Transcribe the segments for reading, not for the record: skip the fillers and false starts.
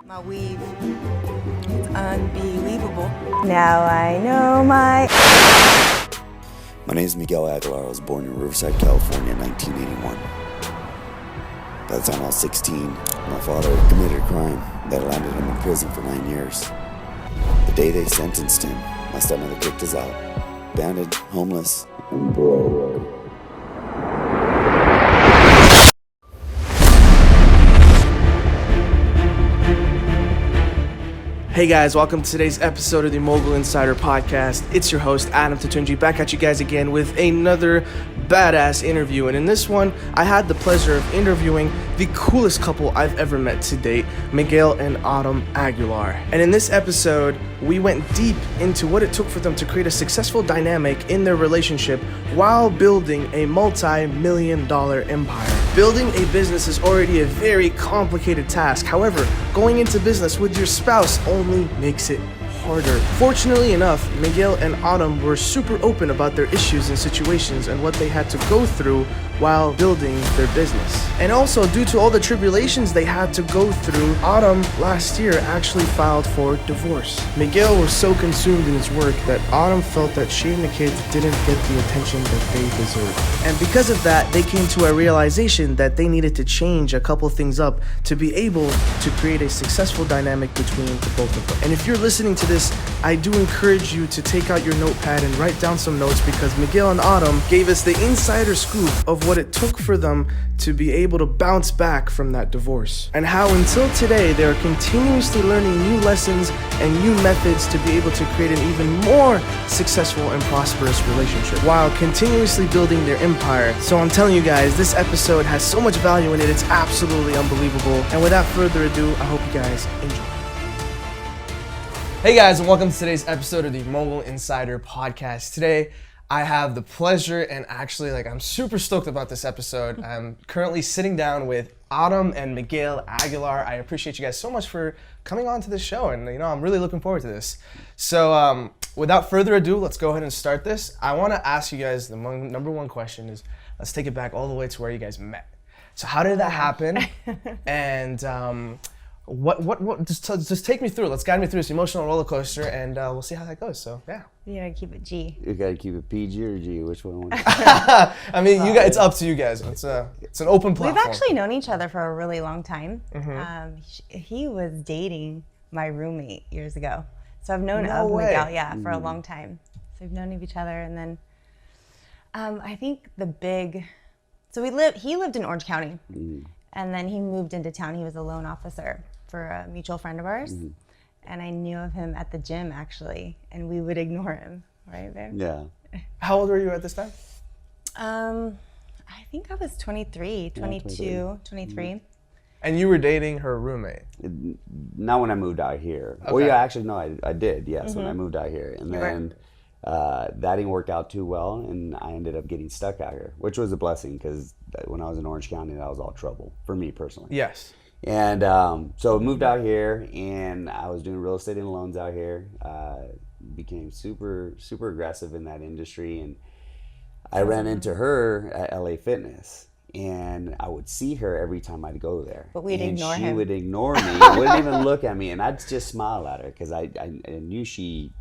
My weave, it's unbelievable. Now I know my name is Miguel Aguilar. I was born in Riverside, California in 1981. By the time I was 16, my father committed a crime that landed him in prison for 9 years. The day they sentenced him, my stepmother kicked us out. Abandoned, homeless, and broke. Hey guys, welcome to today's episode of the Mogul Insider Podcast. It's your host, Adam Tatunji, back at you guys again with another badass interview. And in this one, I had the pleasure of interviewing the coolest couple I've ever met to date, Miguel and Autumn Aguilar. And in this episode, we went deep into what it took for them to create a successful dynamic in their relationship while building a multi-million-dollar empire. Building a business is already a very complicated task. However, going into business with your spouse only makes it harder. Fortunately enough, Miguel and Autumn were super open about their issues and situations and what they had to go through while building their business. And also, due to all the tribulations they had to go through, Autumn last year actually filed for divorce. Miguel was so consumed in his work that Autumn felt that she and the kids didn't get the attention that they deserved. And because of that, they came to a realization that they needed to change a couple things up to be able to create a successful dynamic between the both of them. And if you're listening to this, I do encourage you to take out your notepad and write down some notes, because Miguel and Autumn gave us the insider scoop of what it took for them to be able to bounce back from that divorce, and how until today they are continuously learning new lessons and new methods to be able to create an even more successful and prosperous relationship while continuously building their empire. So I'm telling you guys, this episode has so much value in it, it's absolutely unbelievable. And without further ado, I hope you guys enjoy. Hey guys, and welcome to today's episode of the Mogul Insider Podcast. Today, I have the pleasure, and actually, I'm super stoked about this episode. I'm currently sitting down with Autumn and Miguel Aguilar. I appreciate you guys so much for coming on to this show, and I'm really looking forward to this. So, without further ado, let's go ahead and start this. I want to ask you guys, the number one question is, let's take it back all the way to where you guys met. So how did that happen? And what just take me through. Let's guide me through this emotional roller coaster, and we'll see how that goes. So yeah. You gotta keep it G. You gotta keep it PG or G? Which one? I mean, you guys, it's up to you guys. It's an open platform. We've actually known each other for a really long time. Mm-hmm. He was dating my roommate years ago, so I've known No way. Miguel, for a long time. So we've known of each other, and then I think he lived in Orange County, and then he moved into town. He was a loan officer for a mutual friend of ours. And I knew of him at the gym, actually, and we would ignore him, right, babe? Yeah. How old were you at this time? I think I was 23, 22, 23. And you were dating her roommate? Not when I moved out here. Okay. Well, yeah, actually, no, I did, yes, when I moved out here. And then that didn't work out too well, and I ended up getting stuck out here, which was a blessing, because when I was in Orange County, that was all trouble, for me personally. Yes. And so I moved out here, and I was doing real estate and loans out here. Became super aggressive in that industry, and I ran into her at LA Fitness, and I would see her every time I'd go there. But we'd ignore him. She would ignore me, wouldn't even look at me, and I'd just smile at her, because I knew she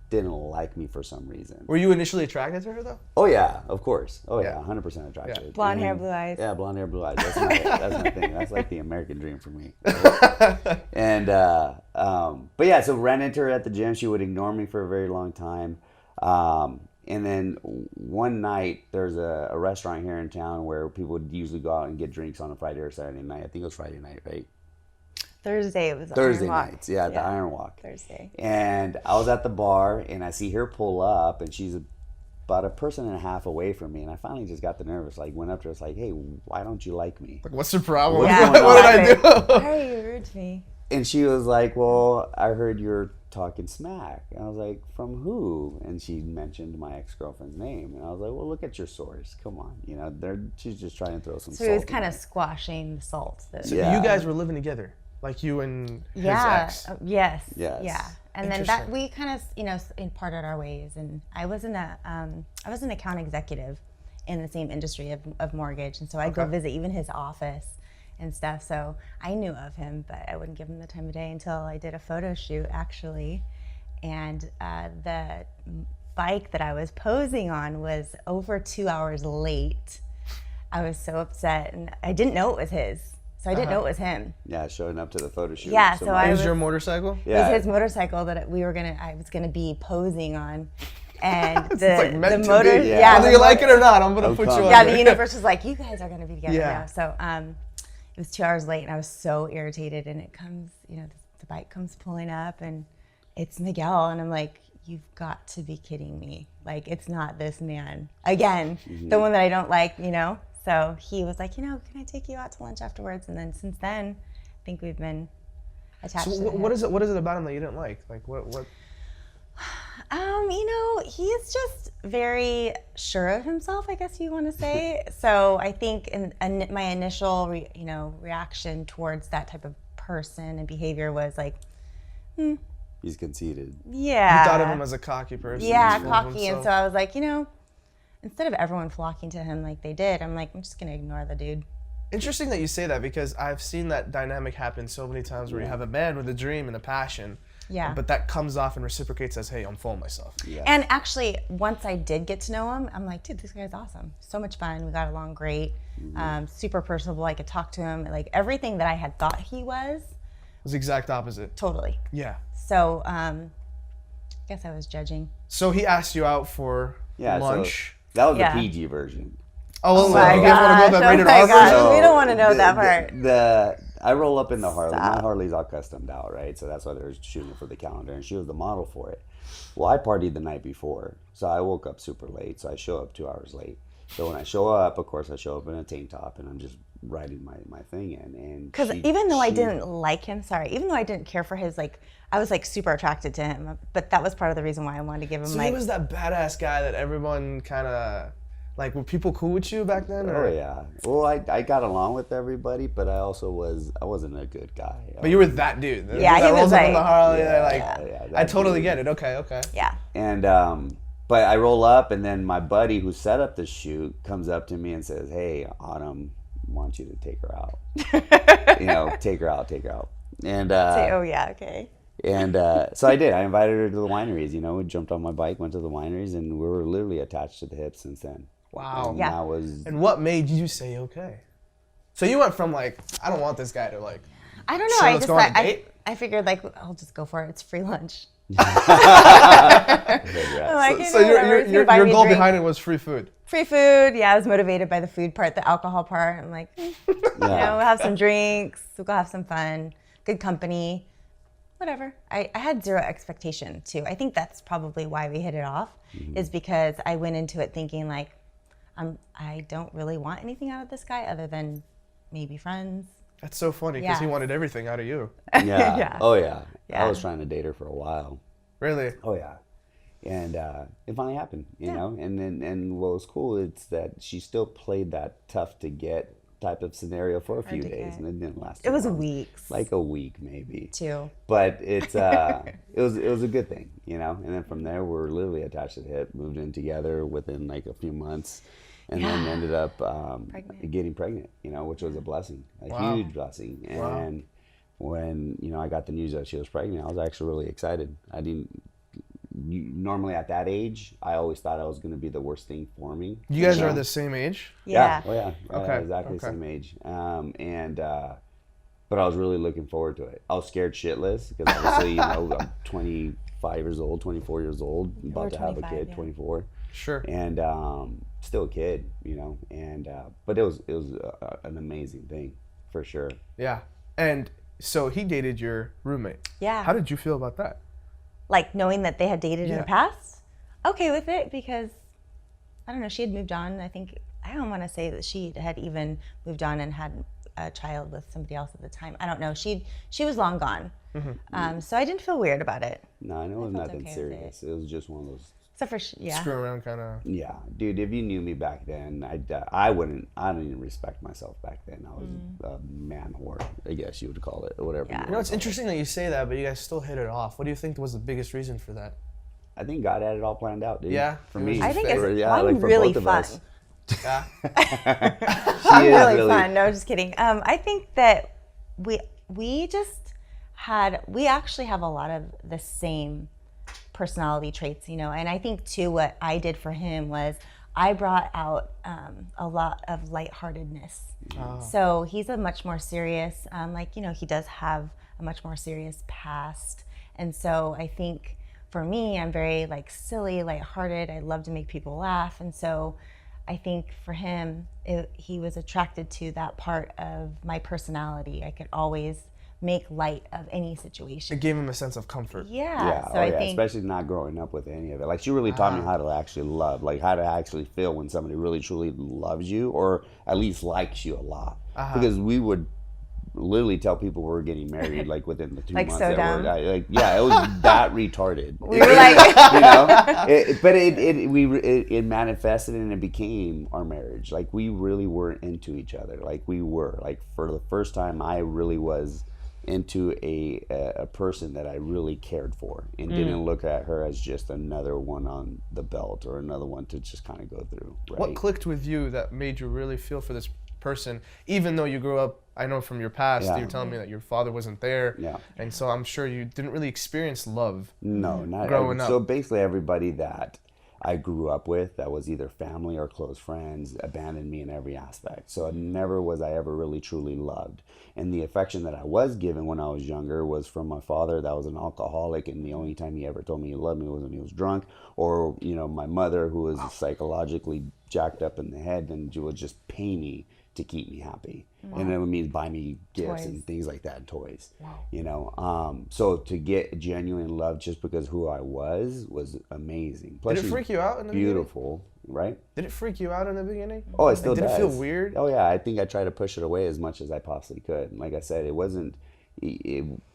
didn't like me for some reason. Were you initially attracted to her though? Oh yeah, of course. Oh Yeah. yeah, 100% attracted. Yeah. Blonde hair, blue eyes. Yeah, blonde hair, blue eyes. That's my thing. That's like the American dream for me. And but yeah, so ran into her at the gym. She would ignore me for a very long time. And then one night, there's a restaurant here in town where people would usually go out and get drinks on a Friday or Saturday night. I think it was Friday night, right? Thursday, it was Thursday Iron Walk. nights, yeah, the Iron Walk. Thursday. And I was at the bar, and I see her pull up, and she's about a person and a half away from me, and I finally just got the nervous, went up to her, it's like, hey, why don't you like me? What's the problem? Yeah, what did I do? Why are you rude to me? And she was like, well, I heard you're talking smack. And I was like, from who? And she mentioned my ex-girlfriend's name. And I was like, well, look at your source. Come on. She's just trying to throw some salt. So he was kind of squashing the salt. So you guys were living together? Like you and his ex? Yes. Yes. Yeah. And then that we kind of, parted our ways. And I was an account executive in the same industry of mortgage. And so I'd go visit even his office and stuff. So I knew of him, but I wouldn't give him the time of day until I did a photo shoot, actually. And the bike that I was posing on was over 2 hours late. I was so upset, and I didn't know it was his. So I didn't know it was him. Yeah, showing up to the photo shoot. Yeah, so It was your motorcycle? It was his motorcycle that I was gonna be posing on. And the motor, whether you like it or not, I'm gonna put you on. Yeah, there. the universe was like, you guys are gonna be together Yeah. now. So it was 2 hours late, and I was so irritated. And it comes, the bike comes pulling up, and it's Miguel, and I'm like, you've got to be kidding me! Like, it's not this man again, the one that I don't like, So he was like, can I take you out to lunch afterwards? And then since then, I think we've been attached. So to what is it about him that you didn't like? Like what? He's just very sure of himself, I guess you want to say. So I think my initial, reaction towards that type of person and behavior was like, He's conceited. Yeah. You thought of him as a cocky person. Yeah, cocky. And so I was like, instead of everyone flocking to him like they did, I'm like, I'm just going to ignore the dude. Interesting that you say that, because I've seen that dynamic happen so many times where you have a man with a dream and a passion. Yeah. But that comes off and reciprocates as, hey, I'm full of myself. Yeah. And actually, once I did get to know him, I'm like, dude, this guy's awesome. So much fun. We got along great. Super personable. I could talk to him. Like, everything that I had thought he was. Was the exact opposite. Totally. Yeah. So, I guess I was judging. So he asked you out for lunch. So that was the PG version. Oh, my you guys want to go that rated R gosh. version? We don't want to know that part. I roll up in the Harley. My Harley's all customed out, right? So that's why they're shooting for the calendar, and she was the model for it. Well, I partied the night before, so I woke up super late. So I show up 2 hours late. So when I show up, of course, I show up in a tank top, and I'm just riding my thing in. And because even though I didn't like him, even though I didn't care for his, I was super attracted to him, but that was part of the reason why I wanted to give him So he was that badass guy that everyone kind of, were people cool with you back then? Or? Oh yeah. Well, I got along with everybody, but I wasn't a good guy. But you were that dude. Yeah, that he was rolls up in the Harley. I that totally dude. get it. Okay. Yeah. And but I roll up, and then my buddy who set up the shoot comes up to me and says, "Hey, Autumn, I want you to take her out. Take her out." And say, oh yeah, okay. And so I did. I invited her to the wineries. We jumped on my bike, went to the wineries, and we were literally attached to the hip since then. Wow. And Yeah. that was. And what made you say okay? So you went from I don't want this guy to I don't know. Sure, I let's just go on a thought date? I figured I'll just go for it. It's free lunch. Congrats. So your goal behind it was free food. Free food. Yeah, I was motivated by the food part, the alcohol part. I'm like, we'll have some drinks. We'll go have some fun. Good company. Whatever. I had zero expectation too. I think that's probably why we hit it off, is because I went into it thinking I don't really want anything out of this guy other than maybe friends. That's so funny, because he wanted everything out of you. Yeah. Yeah. Oh yeah. Yeah. I was trying to date her for a while. Really? Oh yeah. And it finally happened, And what was cool is that she still played that tough to get type of scenario for a few to days, get. and it didn't last. It was long. weeks. Like a week maybe. 2. But it's it was a good thing, And then from there, we're literally attached to the hip, moved in together within a few months, and then ended up getting pregnant, which was a blessing, huge blessing. And when I got the news that she was pregnant, I was actually really excited. I didn't. Normally at that age, I always thought I was going to be the worst thing for me. You guys are the same age? Yeah. Oh yeah. Okay. Exactly the same age. But I was really looking forward to it. I was scared shitless because obviously, I'm 25 years old, 24 years old, about to have a kid, 24. Sure. And still a kid, And but it was an amazing thing, for sure. Yeah. And so he dated your roommate. Yeah. How did you feel about that? Knowing that they had dated in the past, okay with it, because I don't know, she had moved on. I don't want to say that she had even moved on and had a child with somebody else at the time. I don't know. She was long gone. So I didn't feel weird about it. No, I know it was felt nothing okay with serious. It was just one of those. Except for Screw around kind of. Yeah, dude. If you knew me back then, I didn't even respect myself back then. I was a man whore, I guess you would call it, or whatever. Yeah. It's interesting that you say that, but you guys still hit it off. What do you think was the biggest reason for that? I think God had it all planned out, dude. Yeah? For me. I think Favorite. it's for really both of fun. us. Yeah. She is really fun. No, just kidding. I think that we actually have a lot of the same personality traits, you know. And I think too, what I did for him was I brought out a lot of lightheartedness. Oh. So he's a much more serious, like, you know, he does have a much more serious past. And so I think for me, I'm very like silly, lighthearted. I love to make people laugh. And so I think for him, he was attracted to that part of my personality. I could always make light of any situation. It gave him a sense of comfort. Yeah. So I think, especially not growing up with any of it. Like, she really taught me how to actually love, like how to actually feel when somebody really truly loves you, or at least likes you a lot. Because we would literally tell people we were getting married like within the 2 like months. so that dumb. it was that retarded. We were like, you know, but it manifested and it became our marriage. Like, we really were into each other. Like, we were like, for the first time, I really was into a person that I really cared for and didn't look at her as just another one on the belt or another one to just kind of go through. Right? What clicked with you that made you really feel for this person, even though you grew up, I know from your past, you're telling me that your father wasn't there, and so I'm sure you didn't really experience love. No, not growing up. So basically, everybody that I grew up with, that was either family or close friends, abandoned me in every aspect. So never was I ever really truly loved. And the affection that I was given when I was younger was from my father, that was an alcoholic, and the only time he ever told me he loved me was when he was drunk. Or, you know, my mother, who was psychologically jacked up in the head, and she would just pay me to keep me happy. And it would mean buy me gifts and things like that, toys. You know, so to get genuine love just because who I was amazing. Plus, did it freak you out in the beautiful, right? Did it freak you out in the beginning? Oh, it still did does. Did it feel weird? Oh yeah, I think I tried to push it away as much as I possibly could. And like I said, it wasn't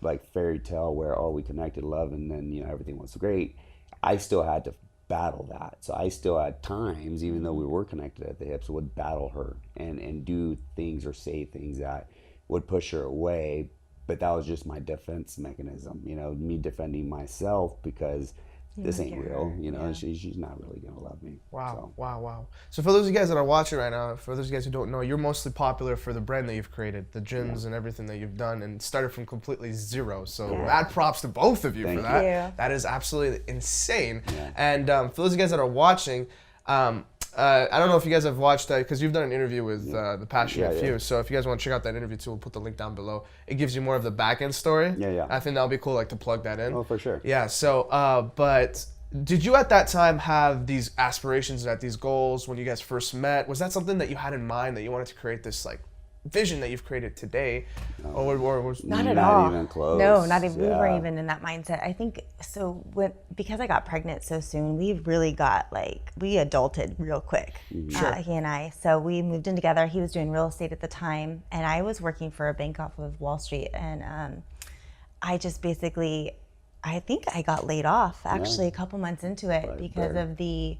like fairy tale where, oh, we connected, love, and then, you know, everything was great. I still had to battle that. So I still at times, even though we were connected at the hips, would battle her and do things or say things that would push her away. But that was just my defense mechanism, you know, me defending myself, because this ain't real, you know, she's not really going to love me. Wow, wow. So for those of you guys that are watching right now, for those of you guys who don't know, you're mostly popular for the brand that you've created, the gyms and everything that you've done, and started from completely zero. So mad props to both of you for that. Thank you. That is absolutely insane. And for those of you guys that are watching, I don't know if you guys have watched that, because you've done an interview with the Passionate Few. So if you guys want to check out that interview too, we'll put the link down below. It gives you more of the back end story. I think that'll be cool, like, to plug that in. Oh, for sure. Yeah. So, but did you at that time have these aspirations and these goals when you guys first met? Was that something that you had in mind, that you wanted to create this like vision that you've created today? Or was not at all. Even close. No, not even. We weren't even in that mindset. I think so. Because I got pregnant so soon, we really got we adulted real quick. He and I. So we moved in together. He was doing real estate at the time, and I was working for a bank off of Wall Street. And I just basically, I think I got laid off actually a couple months into it because of the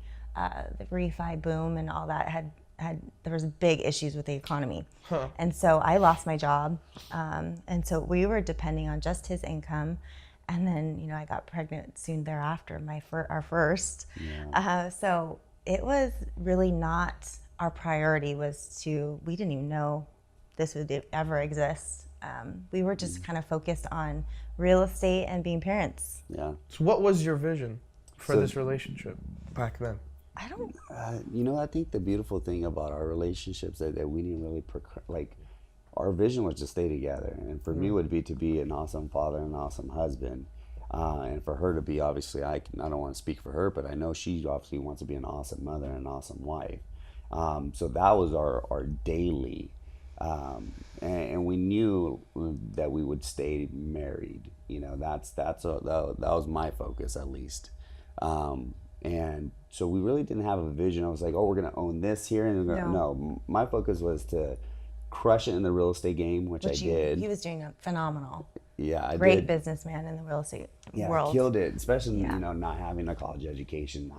refi boom and all that there was big issues with the economy. And so I lost my job. And so we were depending on just his income. And then, you know, I got pregnant soon thereafter, our first. So it was really not our priority. We didn't even know this would ever exist. We were just kind of focused on real estate and being parents. So what was your vision for this relationship back then? I don't. You know, I think the beautiful thing about our relationships that we didn't really our vision was to stay together, and for me would be to be an awesome father, an awesome husband, and for her to be, obviously, I don't want to speak for her, but I know she obviously wants to be an awesome mother and an awesome wife. So that was our daily, and we knew that we would stay married. You know, that was my focus, at least. And so we really didn't have a vision. I was like, oh, we're going to own this here. And no, my focus was to crush it in the real estate game, which I did. He was doing phenomenal. Yeah, I Great did. businessman in the real estate Yeah, world. killed it, especially, you know, not having a college education,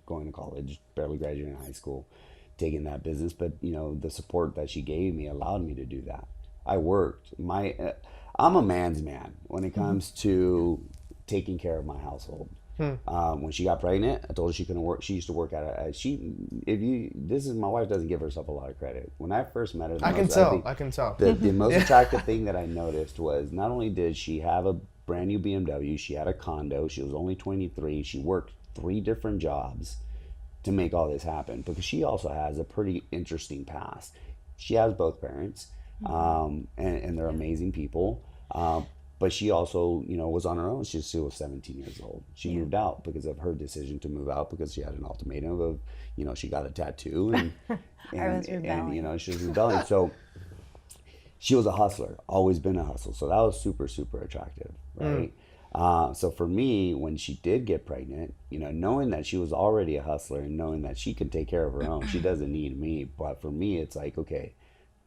going to college, barely graduating high school, taking that business. But, you know, the support that she gave me allowed me to do that. I worked. I'm a man's man when it comes to taking care of my household. When she got pregnant, I told her she couldn't work. She used to work at my wife doesn't give herself a lot of credit. When I first met her, I can tell. The most attractive thing that I noticed was not only did she have a brand new BMW, she had a condo. She was only 23. She worked 3 different jobs to make all this happen, because she also has a pretty interesting past. She has both parents, and they're amazing people. But she also, was on her own. She was 17 years old. She moved out because of her decision to move out, because she had an ultimatum of, she got a tattoo and she was rebelling. So she was a hustler, always been a hustler. So that was super, super attractive, right? So for me, when she did get pregnant, knowing that she was already a hustler and knowing that she could take care of her own, she doesn't need me. But for me, it's like, okay,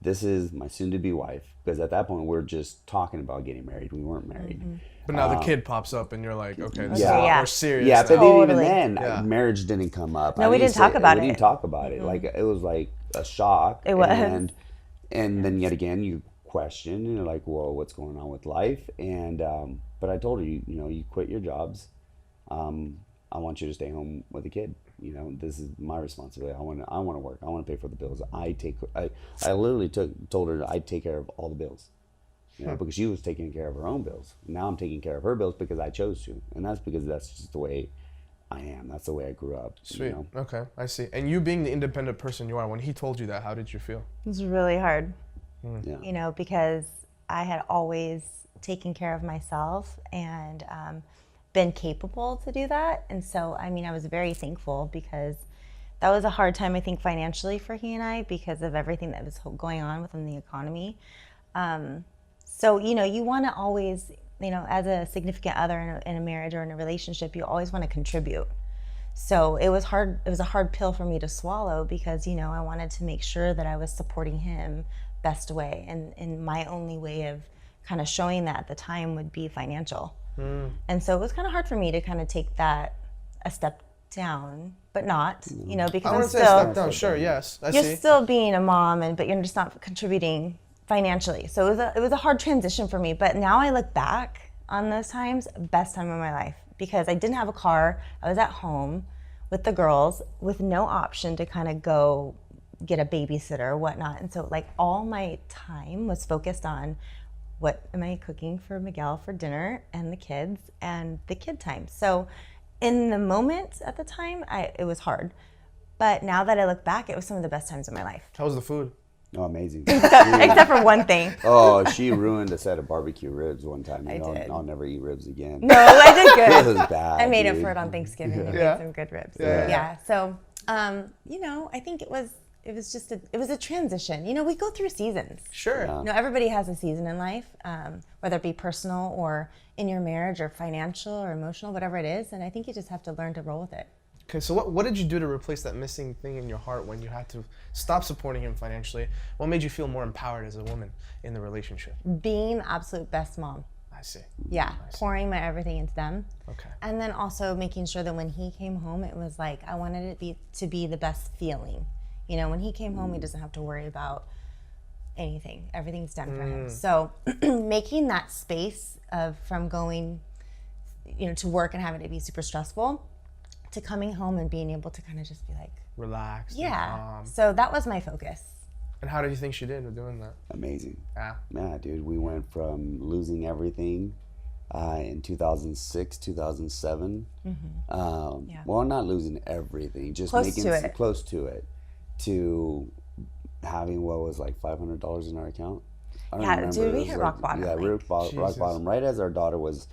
this is my soon-to-be wife, because at that point we're just talking about getting married. We weren't married. But now the kid pops up, and you're like, okay, this is Yeah. more serious. Yeah, but now. even then, marriage didn't come up. No, we didn't talk about it. We didn't talk about it. Like, it was like a shock. It was. And then yet again, you question, and you're like, well, what's going on with life? And but I told her, you quit your jobs. I want you to stay home with the kid. This is my responsibility. I want to work. I want to pay for the bills. I literally told her I'd take care of all the bills, because she was taking care of her own bills. Now I'm taking care of her bills because I chose to, and that's because that's just the way I am. That's the way I grew up. Sweet. Okay, I see. And you being the independent person you are, when he told you that, how did you feel? It was really hard, Yeah. because I had always taken care of myself and been capable to do that. And so, I was very thankful, because that was a hard time, I think, financially for he and I, because of everything that was going on within the economy. So, you want to always, as a significant other in a marriage or in a relationship, you always want to contribute. So it was hard. It was a hard pill for me to swallow, because, I wanted to make sure that I was supporting him best way. And my only way of kind of showing that at the time would be financial. And so it was kind of hard for me to kind of take that a step down, but not, because I'm still, step down, sure, yes, you're still being a mom, but you're just not contributing financially. So it was a hard transition for me. But now I look back on those times, best time of my life, because I didn't have a car. I was at home with the girls with no option to kind of go get a babysitter or whatnot. And so like all my time was focused on, what am I cooking for Miguel for dinner and the kids and the kid time. So in the moment at the time, it was hard. But now that I look back, it was some of the best times of my life. How was the food? Oh, amazing. Except for one thing. Oh, she ruined a set of barbecue ribs one time. I did. I'll never eat ribs again. No, I did good. It was bad. I made dude. it for it on Thanksgiving. I Yeah. made some good ribs. Yeah. So, I think it was just a transition. We go through seasons. Sure. Yeah. Everybody has a season in life, whether it be personal or in your marriage or financial or emotional, whatever it is. And I think you just have to learn to roll with it. Okay, so what did you do to replace that missing thing in your heart when you had to stop supporting him financially? What made you feel more empowered as a woman in the relationship? Being the absolute best mom. I see. Yeah, pouring my everything into them. Okay. And then also making sure that when he came home, it was like I wanted it to be the best feeling. When he came home, he doesn't have to worry about anything. Everything's done for him. So making that space from going, to work and having it be super stressful, to coming home and being able to kind of just be like, relaxed. yeah. So that was my focus. And how do you think she did with doing that? Amazing. Yeah. Dude, we went from losing everything in 2006, 2007. Well, not losing everything, just Close making to it. close to it, to having what was like $500 in our account. I don't remember. Dude, we It was hit rock bottom. Yeah, we hit rock Jesus. bottom right as our daughter was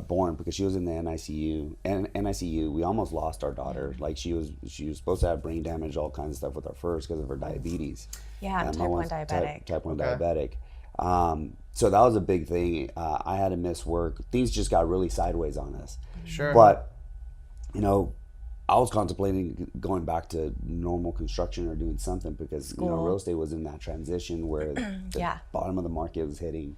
born, because she was in the NICU. And NICU, we almost lost our daughter. Like she was supposed to have brain damage, all kinds of stuff with her first because of her diabetes. Yeah, I'm type 1 diabetic. Type 1 Okay. diabetic. So that was a big thing. I had to miss work. Things just got really sideways on us. Sure. But, I was contemplating going back to normal construction or doing something, because, real estate was in that transition where the bottom of the market was hitting.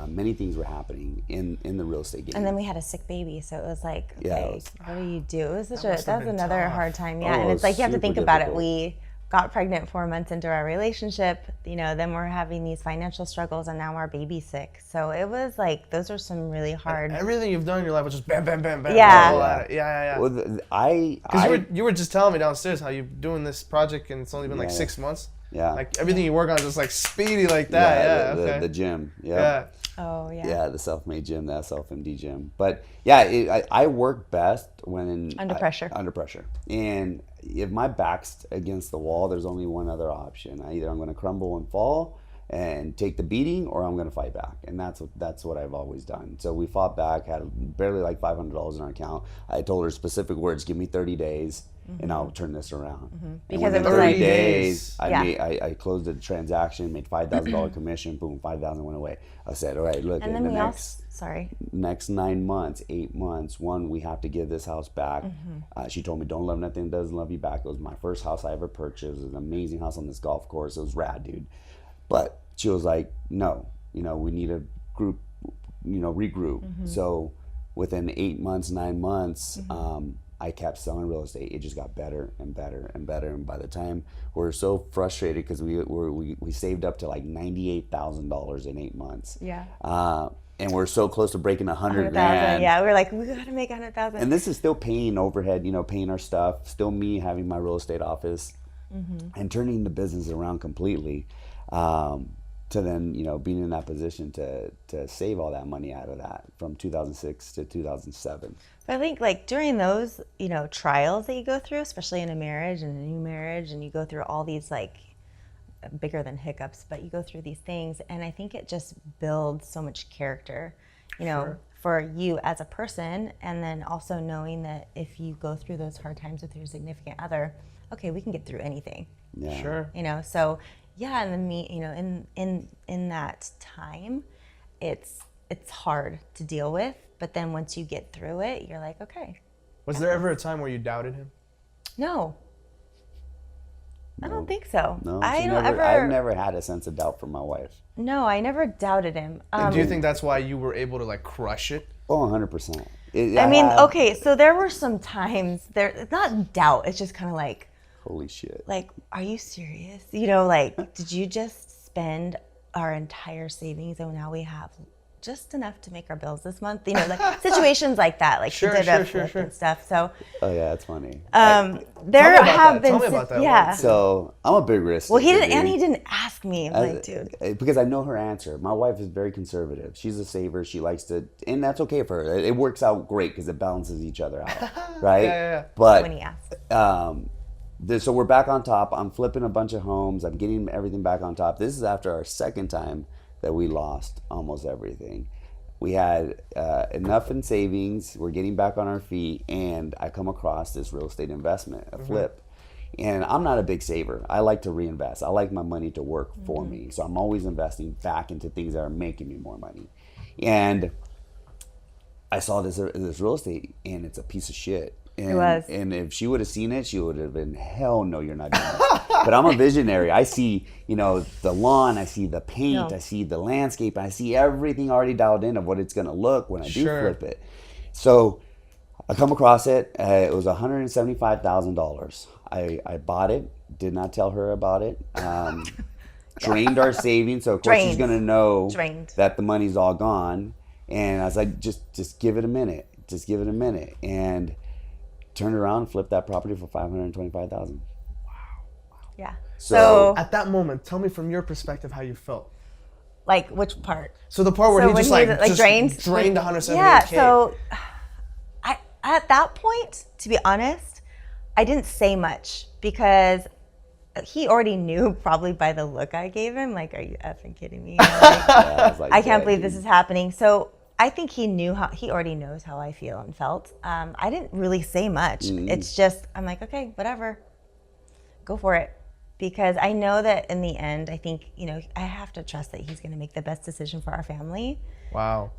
Many things were happening in the real estate game. And then we had a sick baby, so it was like, okay, Yeah, what do you do? It was that was been another tough. hard time, Oh, and it's like you have to super think about it. difficult. got pregnant 4 months into our relationship, then we're having these financial struggles, and now our baby's sick. So it was like, those are some really hard. Everything you've done in your life was just bam, bam, bam, bam. Yeah. Yeah. Well, Because you were just telling me downstairs how you're doing this project and it's only been like 6 months. Yeah. Like everything you work on is just like speedy like that. Yeah. The gym. Yeah. Oh, yeah. Yeah, the self-made gym, that self-MD gym. But yeah, I work best when Under pressure. Under pressure. And if my back's against the wall, there's only one other option. Either I'm going to crumble and fall and take the beating, or I'm going to fight back. And that's what I've always done. So we fought back, had barely like $500 in our account. I told her specific words, give me 30 days. And I'll turn this around. Because within it was 30 like days, Yeah. I closed the transaction, made $5,000 commission, boom, $5,000 went away. I said, all right, look, And in then the next 9 months, 8 months, we have to give this house back. She told me, don't love nothing that doesn't love you back. It was my first house I ever purchased. It was an amazing house on this golf course. It was rad, dude. But she was like, no, we need a group, regroup. So within 8 months, 9 months, I kept selling real estate. It just got better and better and better. And by the time we're so frustrated because we saved up to like $98,000 in 8 months. Yeah. And we're so close to breaking 100 grand. Yeah, we were like, we gotta make 100,000. And this is still paying overhead, paying our stuff. Still me having my real estate office and turning the business around completely. To then, being in that position to save all that money out of that from 2006 to 2007. But I think like during those, trials that you go through, especially in a marriage and a new marriage, and you go through all these like bigger than hiccups, but you go through these things, and I think it just builds so much character, for you as a person, and then also knowing that if you go through those hard times with your significant other, okay, we can get through anything. Yeah. Sure. So yeah, and then in that time, it's hard to deal with, but then once you get through it, you're like, okay. Was there ever a time where you doubted him? No. I don't think so. No, I've never had a sense of doubt from my wife. No, I never doubted him. And do you think that's why you were able to like crush it? Oh, 100%. Okay, so there were some times it's not doubt, it's just kind of like, holy shit. like, are you serious? Like, did you just spend our entire savings and now we have just enough to make our bills this month? Like situations like that, like Sure. and stuff. So, Oh yeah, that's funny. there have been, Tell me about that. yeah. So I'm a big risk. Well, he taker, didn't ask me. I'm like, dude. Because I know her answer. My wife is very conservative. She's a saver. She likes to, and that's okay for her. It works out great because it balances each other out, right? Yeah. But When he asked. so we're back on top. I'm flipping a bunch of homes. I'm getting everything back on top. This is after our second time that we lost almost everything. We had enough in savings. We're getting back on our feet, and I come across this real estate investment, a flip. And I'm not a big saver. I like to reinvest. I like my money to work for me. So I'm always investing back into things that are making me more money. And I saw this real estate, and it's a piece of shit. And, It was. And if she would have seen it, she would have been, hell no, you're not doing it. But I'm a visionary. I see, the lawn, I see the paint, I see the landscape, I see everything already dialed in of what it's going to look when I do flip it. So I come across it. It was $175,000. I bought it, did not tell her about it. Drained our savings. So of course she's going to know that the money's all gone. And I was like, just give it a minute. Just give it a minute. And turned around and flipped that property for $525,000. Wow. Yeah. So At that moment, tell me from your perspective how you felt. Like, which part? So the part where So he when just he like, was, just drained? drained $178K. Yeah, so at that point, to be honest, I didn't say much because he already knew probably by the look I gave him, like, are you effing kidding me? I was like, I can't yeah, believe dude. this is happening. So I think he already knows how I feel and felt. I didn't really say much. It's just, I'm like, okay, whatever, go for it. Because I know that in the end, I think, I have to trust that he's going to make the best decision for our family. Wow.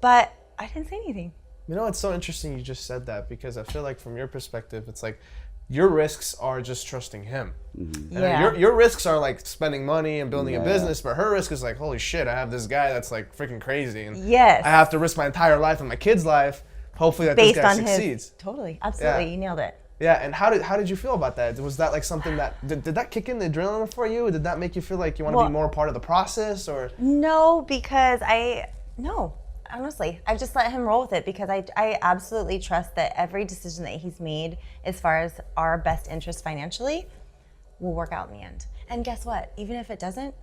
But I didn't say anything. It's so interesting you just said that, because I feel like from your perspective, it's like your risks are just trusting him. Mm-hmm. Yeah. Your risks are like spending money and building a business, but her risk is like, holy shit, I have this guy that's like freaking crazy, and Yes. I have to risk my entire life and my kid's life, hopefully that Based this guy on succeeds. Totally, absolutely, Yeah. you nailed it. Yeah, and how did you feel about that? Was that like something that did that kick in the adrenaline for you? Did that make you feel like you want to be more a part of the process, or? No, because honestly, I've just let him roll with it because I absolutely trust that every decision that he's made as far as our best interest financially will work out in the end. And guess what? Even if it doesn't,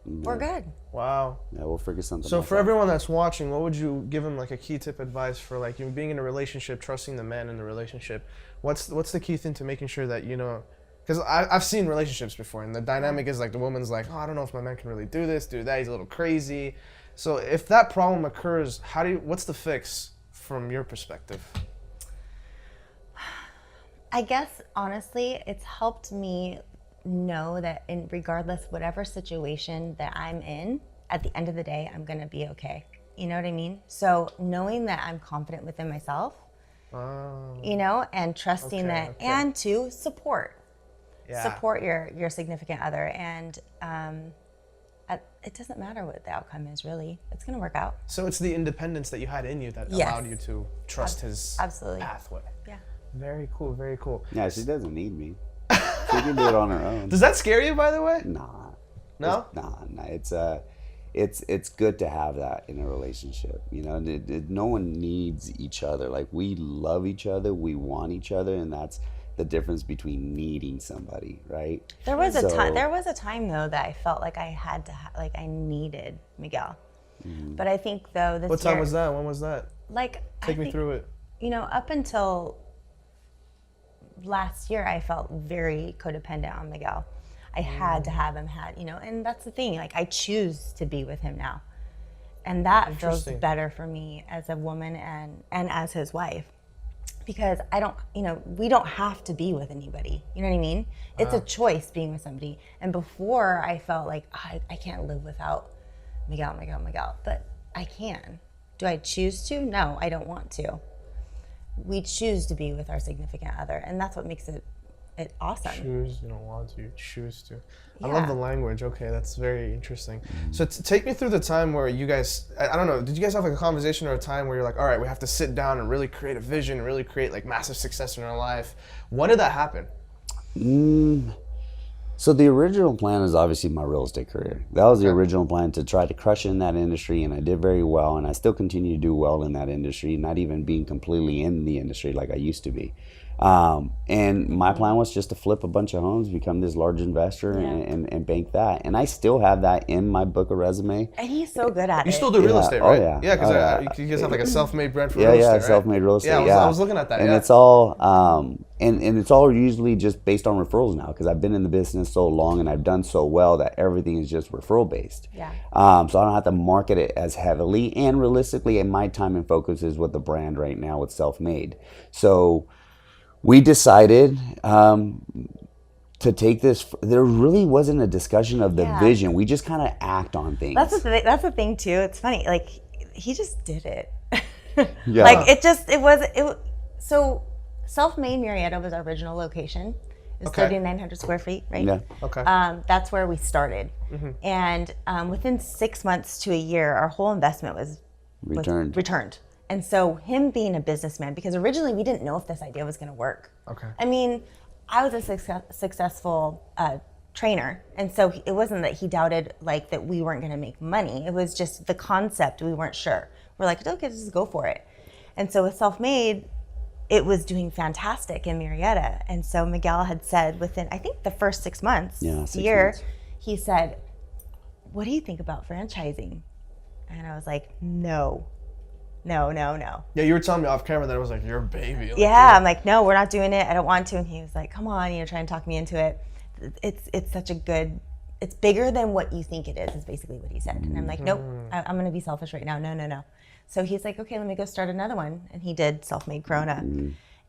we're good. Wow. Yeah, we'll figure something. So else for out. everyone that's watching, what would you give them like a key tip advice for like you being in a relationship, trusting the man in the relationship? What's the key thing to making sure that because I've seen relationships before, and the dynamic is like the woman's like, oh, I don't know if my man can really do this, do that. He's a little crazy. So if that problem occurs, what's the fix from your perspective? I guess honestly, it's helped me know that regardless whatever situation that I'm in, at the end of the day, I'm gonna be okay. You know what I mean? So knowing that I'm confident within myself, and trusting and to support your significant other, and it doesn't matter what the outcome is, really. It's gonna work out. So it's the independence that you had in you that allowed you to trust his pathway. Yeah. Very cool, very cool. Yeah, she doesn't need me. She can do it on her own. Does that scare you, by the way? Nah. No? It's good to have that in a relationship. No one needs each other. Like, we love each other, we want each other, and that's the difference between needing somebody, right? There was a time though that I felt like I had to I needed Miguel. Mm-hmm. But I think though this What time was that? When was that? Take me through it. Up until last year, I felt very codependent on Miguel. I had to have him, and that's the thing. Like, I choose to be with him now, and that feels better for me as a woman and as his wife, because I don't, we don't have to be with anybody. You know what I mean? It's a choice being with somebody. And before, I felt like I can't live without Miguel, but I can. Do I choose to? No, I don't want to. We choose to be with our significant other, and that's what makes it awesome. Choose, you don't want to, you choose to. Yeah. I love the language. Okay, that's very interesting. So take me through the time where you guys, I don't know, did you guys have like a conversation or a time where you're like, all right, we have to sit down and really create a vision, really create like massive success in our life? When did that happen? So the original plan is obviously my real estate career. That was the original plan, to try to crush in that industry, and I did very well, and I still continue to do well in that industry, not even being completely in the industry like I used to be. And my plan was just to flip a bunch of homes, become this large investor, and bank that. And I still have that in my book of resume. And he's so good at it. You still do real estate, right? Oh, yeah. Yeah, because you guys have like a self-made brand for real estate, right? Self-made real estate. Yeah, I was looking at that. And it's all, and it's all usually just based on referrals now, because I've been in the business so long and I've done so well that everything is just referral based. Yeah. So I don't have to market it as heavily. And realistically, my time and focus is with the brand right now with self-made. So we decided to take this. There really wasn't a discussion of the vision. We just kind of act on things. That's the thing too. It's funny. Like, he just did it. Yeah. Like, so Self-Made Murrieta was our original location. It was 3,900 square feet, right? Yeah. Okay. That's where we started. Mm-hmm. And within 6 months to a year, our whole investment was returned. And so him being a businessman, because originally we didn't know if this idea was going to work. Okay. I mean, I was a successful trainer, and so it wasn't that he doubted like that we weren't going to make money. It was just the concept. We weren't sure. We're like, okay, just go for it. And so with Self-Made, it was doing fantastic in Murrieta. And so Miguel had said within, I think, the first 6 months, he said, what do you think about franchising? And I was like, no. Yeah, you were telling me off camera that it was like your baby. Like, I'm like, no, we're not doing it. I don't want to. And he was like, come on, trying to talk me into it. It's such a good, it's bigger than what you think it is basically what he said. And I'm like, nope, I'm going to be selfish right now. No. So he's like, okay, let me go start another one. And he did Self-Made Corona.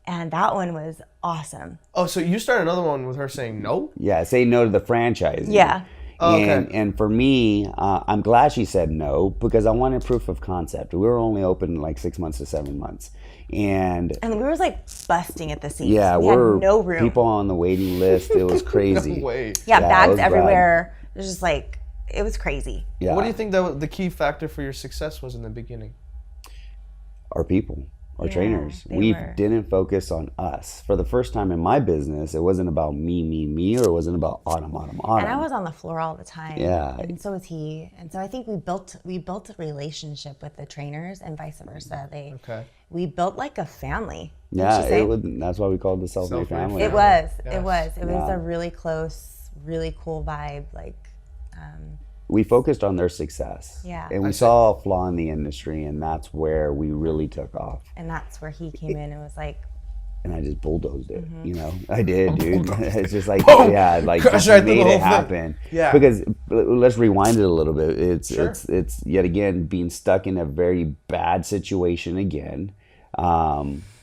And that one was awesome. Oh, so you started another one with her saying no? Yeah, say no to the franchising. Yeah. Oh, okay. And for me, I'm glad she said no, because I wanted proof of concept. We were only open like 6 months to 7 months. And we were like busting at the seams. Yeah, we had no room. People on the waiting list. It was crazy. No way. Yeah, bags everywhere. It was just like, it was crazy. Yeah. What do you think the key factor for your success was in the beginning? Our people. or Yeah, trainers. they We were. didn't focus on us. For the first time in my business, it wasn't about me, or it wasn't about Autumn. And I was on the floor all the time. Yeah. And so was he. And so I think we built a relationship with the trainers and vice versa. We built like a family. Yeah, Wouldn't you say? that's why we called it the Self-Made Self-Made Family. It was. Yes. It was. It was Yeah. a really close, really cool vibe. Like, We focused on their success. Yeah. And we saw a flaw in the industry, and that's where we really took off. and that's where he came in and was like, And I just bulldozed it, Mm-hmm. you know? I did, dude. It's just like, Boom! yeah, like Crush just right through the made whole it thing. happen. Yeah. Because let's rewind it a little bit. Sure. It's yet again being stuck in a very bad situation again,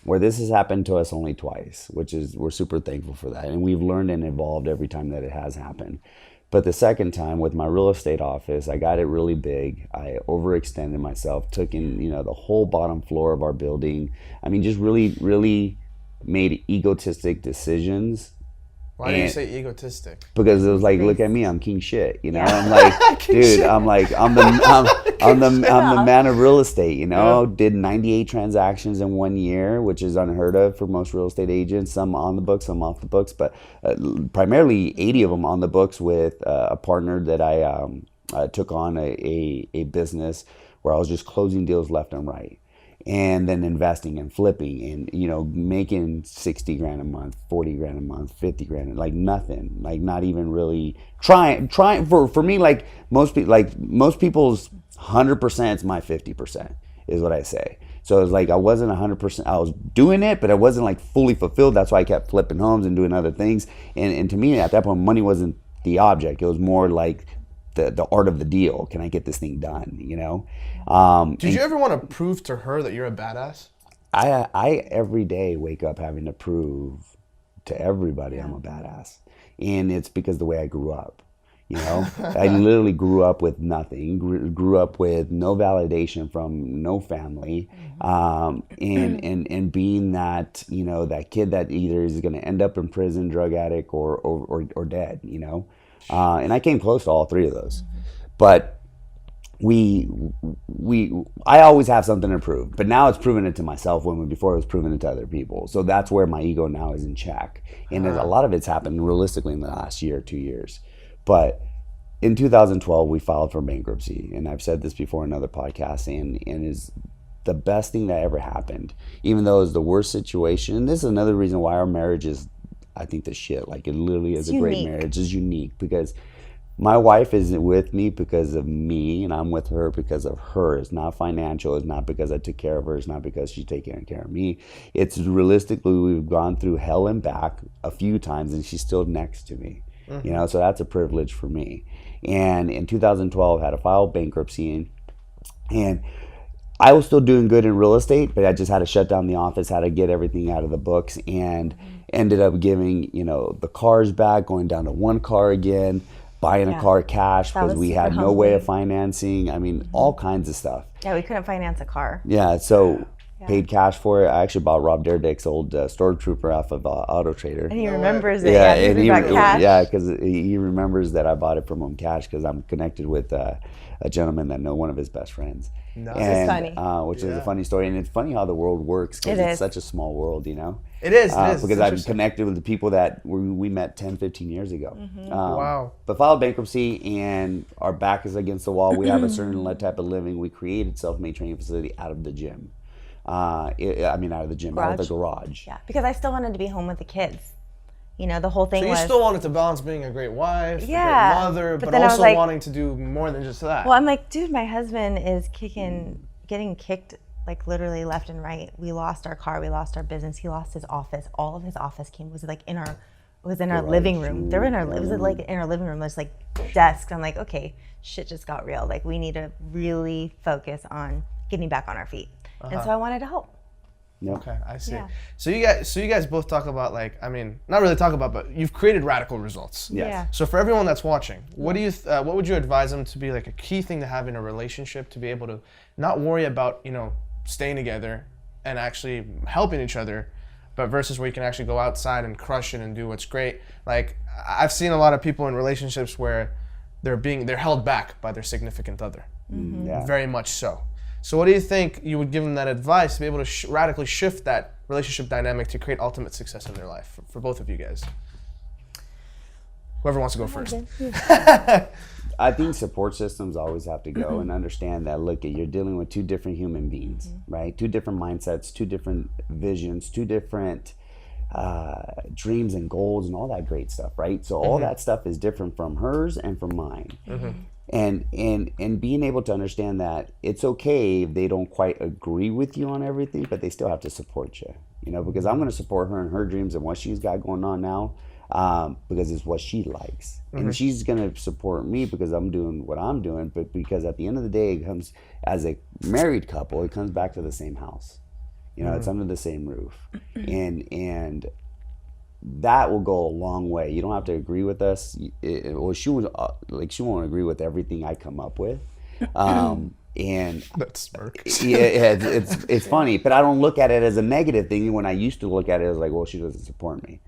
where this has happened to us only twice, which is, we're super thankful for that. And we've learned and evolved every time that it has happened. But the second time with my real estate office, I got it really big. I overextended myself, took in, the whole bottom floor of our building. I mean, just really, really made egotistic decisions. Why do you And- say egotistic? Because it was like, look at me, I'm king shit, Yeah. I'm like, dude, I'm the man of real estate, Did 98 transactions in 1 year, which is unheard of for most real estate agents. Some on the books, some off the books, but primarily 80 of them on the books with a partner that I took on a business where I was just closing deals left and right. And then investing and flipping and, making 60 grand a month, 40 grand a month, 50 grand, like nothing, like not even really trying for me, like most people's 100% is my 50% is what I say. So it's like, I wasn't 100%, I was doing it, but I wasn't like fully fulfilled. That's why I kept flipping homes and doing other things. And to me at that point, money wasn't the object. It was more like the art of the deal. Can I get this thing done? Did you ever want to prove to her that you're a badass? I every day wake up having to prove to everybody I'm a badass. And it's because the way I grew up, I literally grew up with nothing, grew up with no validation from no family. And being that, that kid that either is going to end up in prison, drug addict or dead, and I came close to all three of those, but I always have something to prove, but now it's proving it to myself when before it was proving it to other people. So that's where my ego now is in check. And a lot of it's happened realistically in the last year, 2 years. But in 2012, we filed for bankruptcy. And I've said this before in other podcasts, and is the best thing that ever happened, even though it was the worst situation. And this is another reason why our marriage is, I think, the shit. Like, it literally is a great marriage. It's unique because my wife isn't with me because of me, and I'm with her because of her. It's not financial. It's not because I took care of her. It's not because she's taking care of me. It's realistically, we've gone through hell and back a few times, and she's still next to me. So that's a privilege for me. And in 2012, I had to file bankruptcy, and I was still doing good in real estate, but I just had to shut down the office, had to get everything out of the books, and ended up giving, the cars back, going down to one car again, buying a car cash That because was we super had no way of humbling. financing. I mean, all kinds of stuff. yeah, we couldn't finance a car. Yeah, so paid cash for it. I actually bought Rob Dyrdek's old stormtrooper off of Auto Trader. And he remembers it. Yeah, Yeah, and he got cash. yeah, because he remembers that I bought it from him cash because I'm connected with a gentleman that know one of his best friends. Nice. And, funny. which is a funny story, and it's funny how the world works because It it's is. such a small world, It is. because It's I'm interesting. connected with the people that we met 10, 15 years ago. Wow. But filed bankruptcy, and our back is against the wall. We have a certain type of living. We created self-made training facility out of the gym. Out of the garage. Yeah, because I still wanted to be home with the kids. The whole thing So you was. still wanted to balance being a great wife, Yeah, a great mother, but but then I was also like- wanting to do more than just that. Well, I'm like, dude, my husband is getting kicked like literally left and right. We lost our car, we lost our business, he lost his office. All of his office was like in our living room. They were in our it was like in our living room. There's like desks. I'm like, okay, shit just got real. Like we need to really focus on getting back on our feet. And so I wanted to help. Yep. Okay, I see. Yeah. So you guys both talk about not really talk about, but you've created radical results. Yes. Yeah. So for everyone that's watching, what would you advise them to be like a key thing to have in a relationship to be able to not worry about staying together and actually helping each other, but versus where you can actually go outside and crush it and do what's great. Like I've seen a lot of people in relationships where they're held back by their significant other. Yeah. Very much so. So what do you think you would give them that advice to be able to radically shift that relationship dynamic to create ultimate success in their life for both of you guys? Whoever wants to go first. I think support systems always have to go and understand that, look, you're dealing with two different human beings, right? Two different mindsets, two different visions, two different dreams and goals and all that great stuff, right? So all that stuff is different from hers and from mine. And being able to understand that it's okay if they don't quite agree with you on everything, but they still have to support you, you know, because I'm going to support her and her dreams and what she's got going on now, because it's what she likes. And she's going to support me because I'm doing what I'm doing, but because at the end of the day, it comes, as a married couple, it comes back to the same house. You know, it's under the same roof. And that will go a long way. You don't have to agree with us. She won't agree with everything I come up with. And That smirk. it's funny, but I don't look at it as a negative thing. When I used to look at it as like, well, she doesn't support me.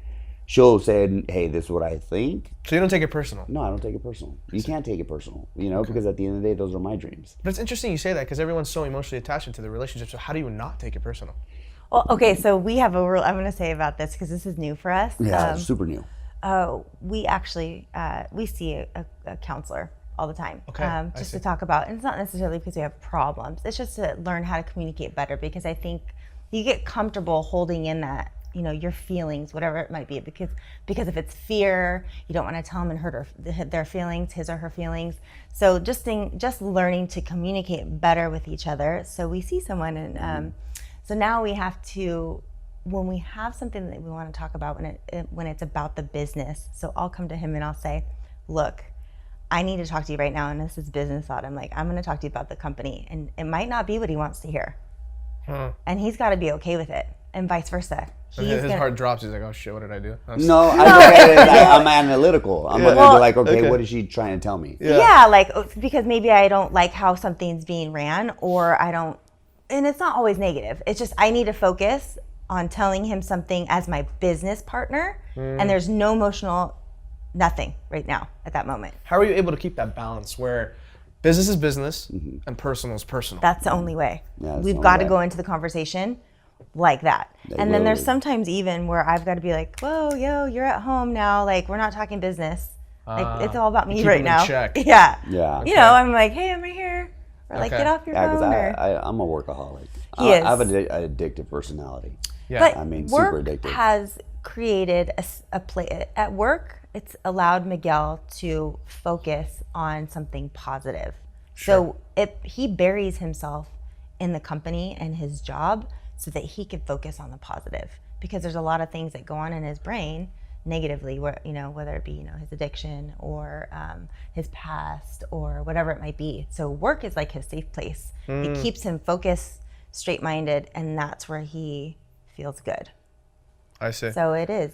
She'll say, hey, this is what I think. So you don't take it personal? No, I don't take it personal. You can't take it personal, you know, because at the end of the day, those are my dreams. But it's interesting you say that because everyone's so emotionally attached to the relationship. So how do you not take it personal? Well, okay, so we have a rule I'm going to say about this because this is new for us. Yeah, it's super new. We actually, we see a counselor all the time. Okay, just to talk about, and it's not necessarily because we have problems. It's just to learn how to communicate better, because I think you get comfortable holding in that, you know, your feelings, whatever it might be, because if it's fear, you don't want to tell them and hurt their feelings, his or her feelings. So just learning to communicate better with each other. So we see someone, and so now we have to, when we have something that we want to talk about, when it's about the business. So I'll come to him and I'll say, look, I need to talk to you right now, and this is business thought. I'm going to talk to you about the company, and it might not be what he wants to hear, and he's got to be okay with it, and vice versa. His heart drops. He's like, "Oh shit, what did I do?" No, I look at it as I'm analytical. I'm gonna be like, okay, what is she trying to tell me? Yeah, like, because maybe I don't like how something's being ran, or I don't, and it's not always negative. It's just I need to focus on telling him something as my business partner, and there's no emotional, nothing right now at that moment. How are you able to keep that balance where business is business and personal is personal? That's the only way. Yeah, we've got to go into the conversation like that. And then there's sometimes even where I've got to be like, whoa, yo, you're at home now. Like, we're not talking business. Like, it's all about me right now. Check. Yeah. Yeah. You know, I'm like, hey, I'm right here. Or like, get off your phone. Yeah, because I'm a workaholic. He is. I have an addictive personality. Yeah. But I mean, work super addictive. has created a play at work. It's allowed Miguel to focus on something positive. Sure. So he buries himself in the company and his job so that he can focus on the positive, because there's a lot of things that go on in his brain negatively, where, you know, whether it be, you know, his addiction or his past or whatever it might be. So work is like his safe place. It keeps him focused, straight-minded, and that's where he feels good. I see. So it is.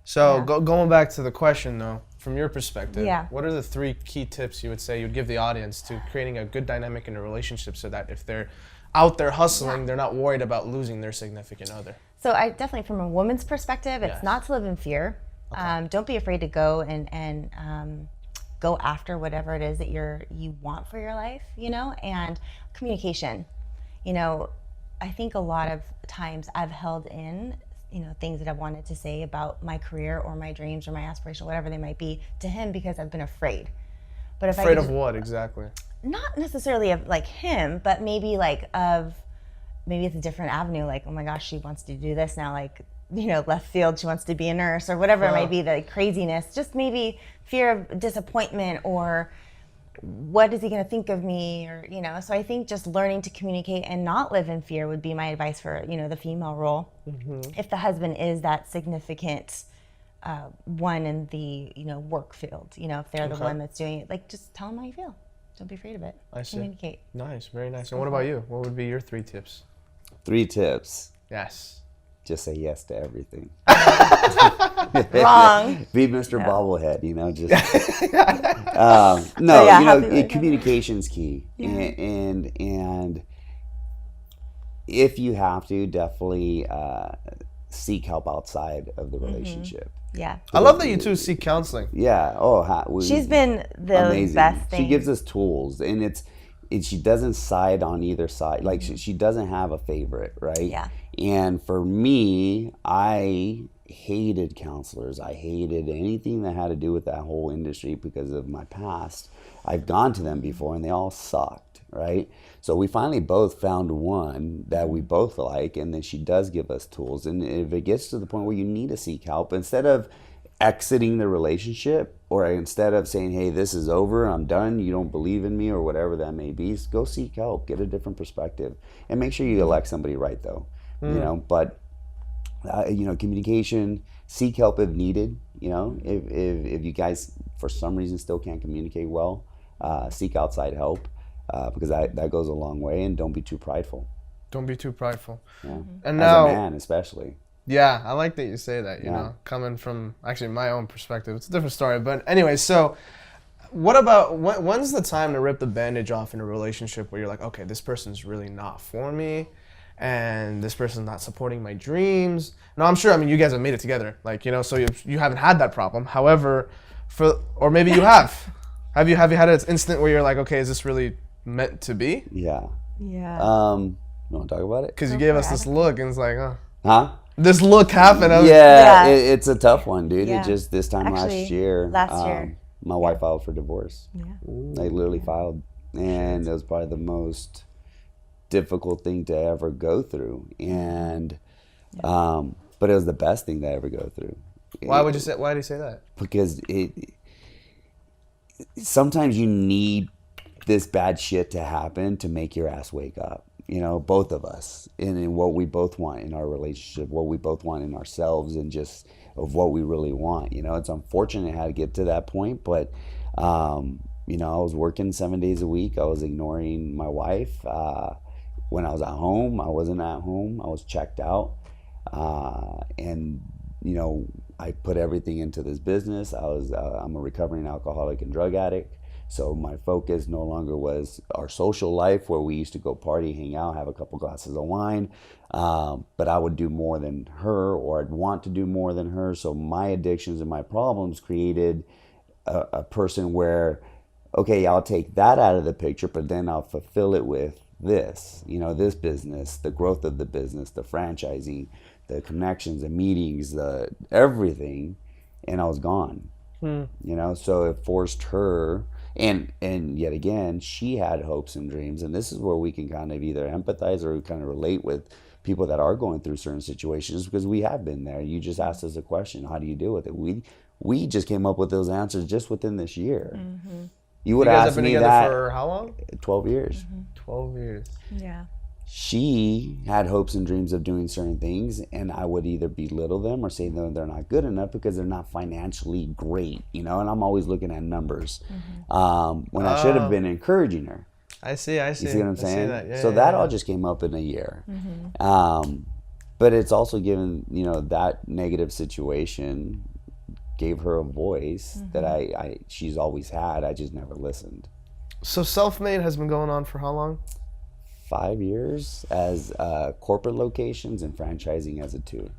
So going back to the question though, from your perspective, Yeah. what are the 3 key tips you would say you'd give the audience to creating a good dynamic in a relationship so that if they're out there hustling, they're not worried about losing their significant other? So I definitely, from a woman's perspective, it's not to live in fear. Okay. Don't be afraid to go and go after whatever it is that you want for your life, you know, and communication. You know, I think a lot of times I've held in, you know, things that I've wanted to say about my career or my dreams or my aspiration, whatever they might be, to him because I've been afraid. But if Afraid of what exactly? Not necessarily of like him, but maybe like maybe it's a different avenue. Like, oh my gosh, she wants to do this now. Like, you know, left field, she wants to be a nurse or whatever it might be, the craziness, just maybe fear of disappointment or what is he going to think of me, or, you know. So I think just learning to communicate and not live in fear would be my advice for, you know, the female role. If the husband is that significant one in the, you know, work field, you know, if they're the one that's doing it, like, just tell them how you feel. Don't be afraid of it. I see. Communicate. Nice, very nice. And what about you? What would be your 3 tips? 3 tips. Yes. Just say yes to everything. Wrong. Be Mr. Bobblehead, you know, just So, yeah, you know, happy with communication's key. And if you have to, definitely seek help outside of the relationship. Yeah. I love that you two seek counseling. Yeah. Oh, She's been the amazing. best thing. She gives us tools, and she doesn't side on either side. Like she doesn't have a favorite, right? Yeah. And for me, I hated counselors. I hated anything that had to do with that whole industry because of my past. I've gone to them before and they all sucked, right? So we finally both found one that we both like, and then she does give us tools. And if it gets to the point where you need to seek help, instead of exiting the relationship, or instead of saying, hey, this is over, I'm done, you don't believe in me, or whatever that may be, go seek help, get a different perspective, and make sure you elect somebody right, though. You know, but communication, seek help if needed. You know, if you guys for some reason still can't communicate well, seek outside help, because that goes a long way. And don't be too prideful. Don't be too prideful. Yeah. And now, as a man, especially. Yeah, I like that you say that. You know, coming from actually my own perspective, it's a different story. But anyway, so what about when's the time to rip the bandage off in a relationship where you're like, okay, this person's really not for me, and this person's not supporting my dreams? No, I'm sure. I mean, you guys have made it together, like, you know, so you haven't had that problem. However, or maybe you have. Have you had an instant where you're like, okay, is this really meant to be? Yeah. Yeah. You want to talk about it? Because you gave us this look, and it's like, Huh? This look happened. Yeah. It's a tough one, dude. Yeah. It just this time Actually, last year, my wife filed for divorce. Yeah. I literally filed, and it was probably the most difficult thing to ever go through, and but it was the best thing to ever go through. Why do you say that? Because sometimes you need this bad shit to happen to make your ass wake up. You know, both of us, in what we both want in our relationship, what we both want in ourselves, and just of what we really want. You know, it's unfortunate how to get to that point, but you know, I was working 7 days a week. I was ignoring my wife. When I was at home, I wasn't at home. I was checked out, and you know, I put everything into this business. I'm a recovering alcoholic and drug addict. So my focus no longer was our social life, where we used to go party, hang out, have a couple glasses of wine. But I would do more than her, or I'd want to do more than her. So my addictions and my problems created a person where, okay, I'll take that out of the picture, but then I'll fulfill it with this, you know, this business, the growth of the business, the franchising, the connections, the meetings, the everything. And I was gone, you know, so it forced her. And yet again, she had hopes and dreams, and this is where we can kind of either empathize or kind of relate with people that are going through certain situations, because we have been there. You just asked us a question: how do you deal with it? We just came up with those answers just within this year. Mm-hmm. You would ask me that for how long? 12 years. Mm-hmm. 12 years. Yeah. She had hopes and dreams of doing certain things, and I would either belittle them or say that they're not good enough because they're not financially great, you know, and I'm always looking at numbers, when I should have been encouraging her. I see. You see what I'm saying? That. Yeah, so that all just came up in a year. But it's also given, you know, that negative situation gave her a voice that she's always had. I just never listened. So Self-Made has been going on for how long? 5 years as corporate locations, and franchising as a 2.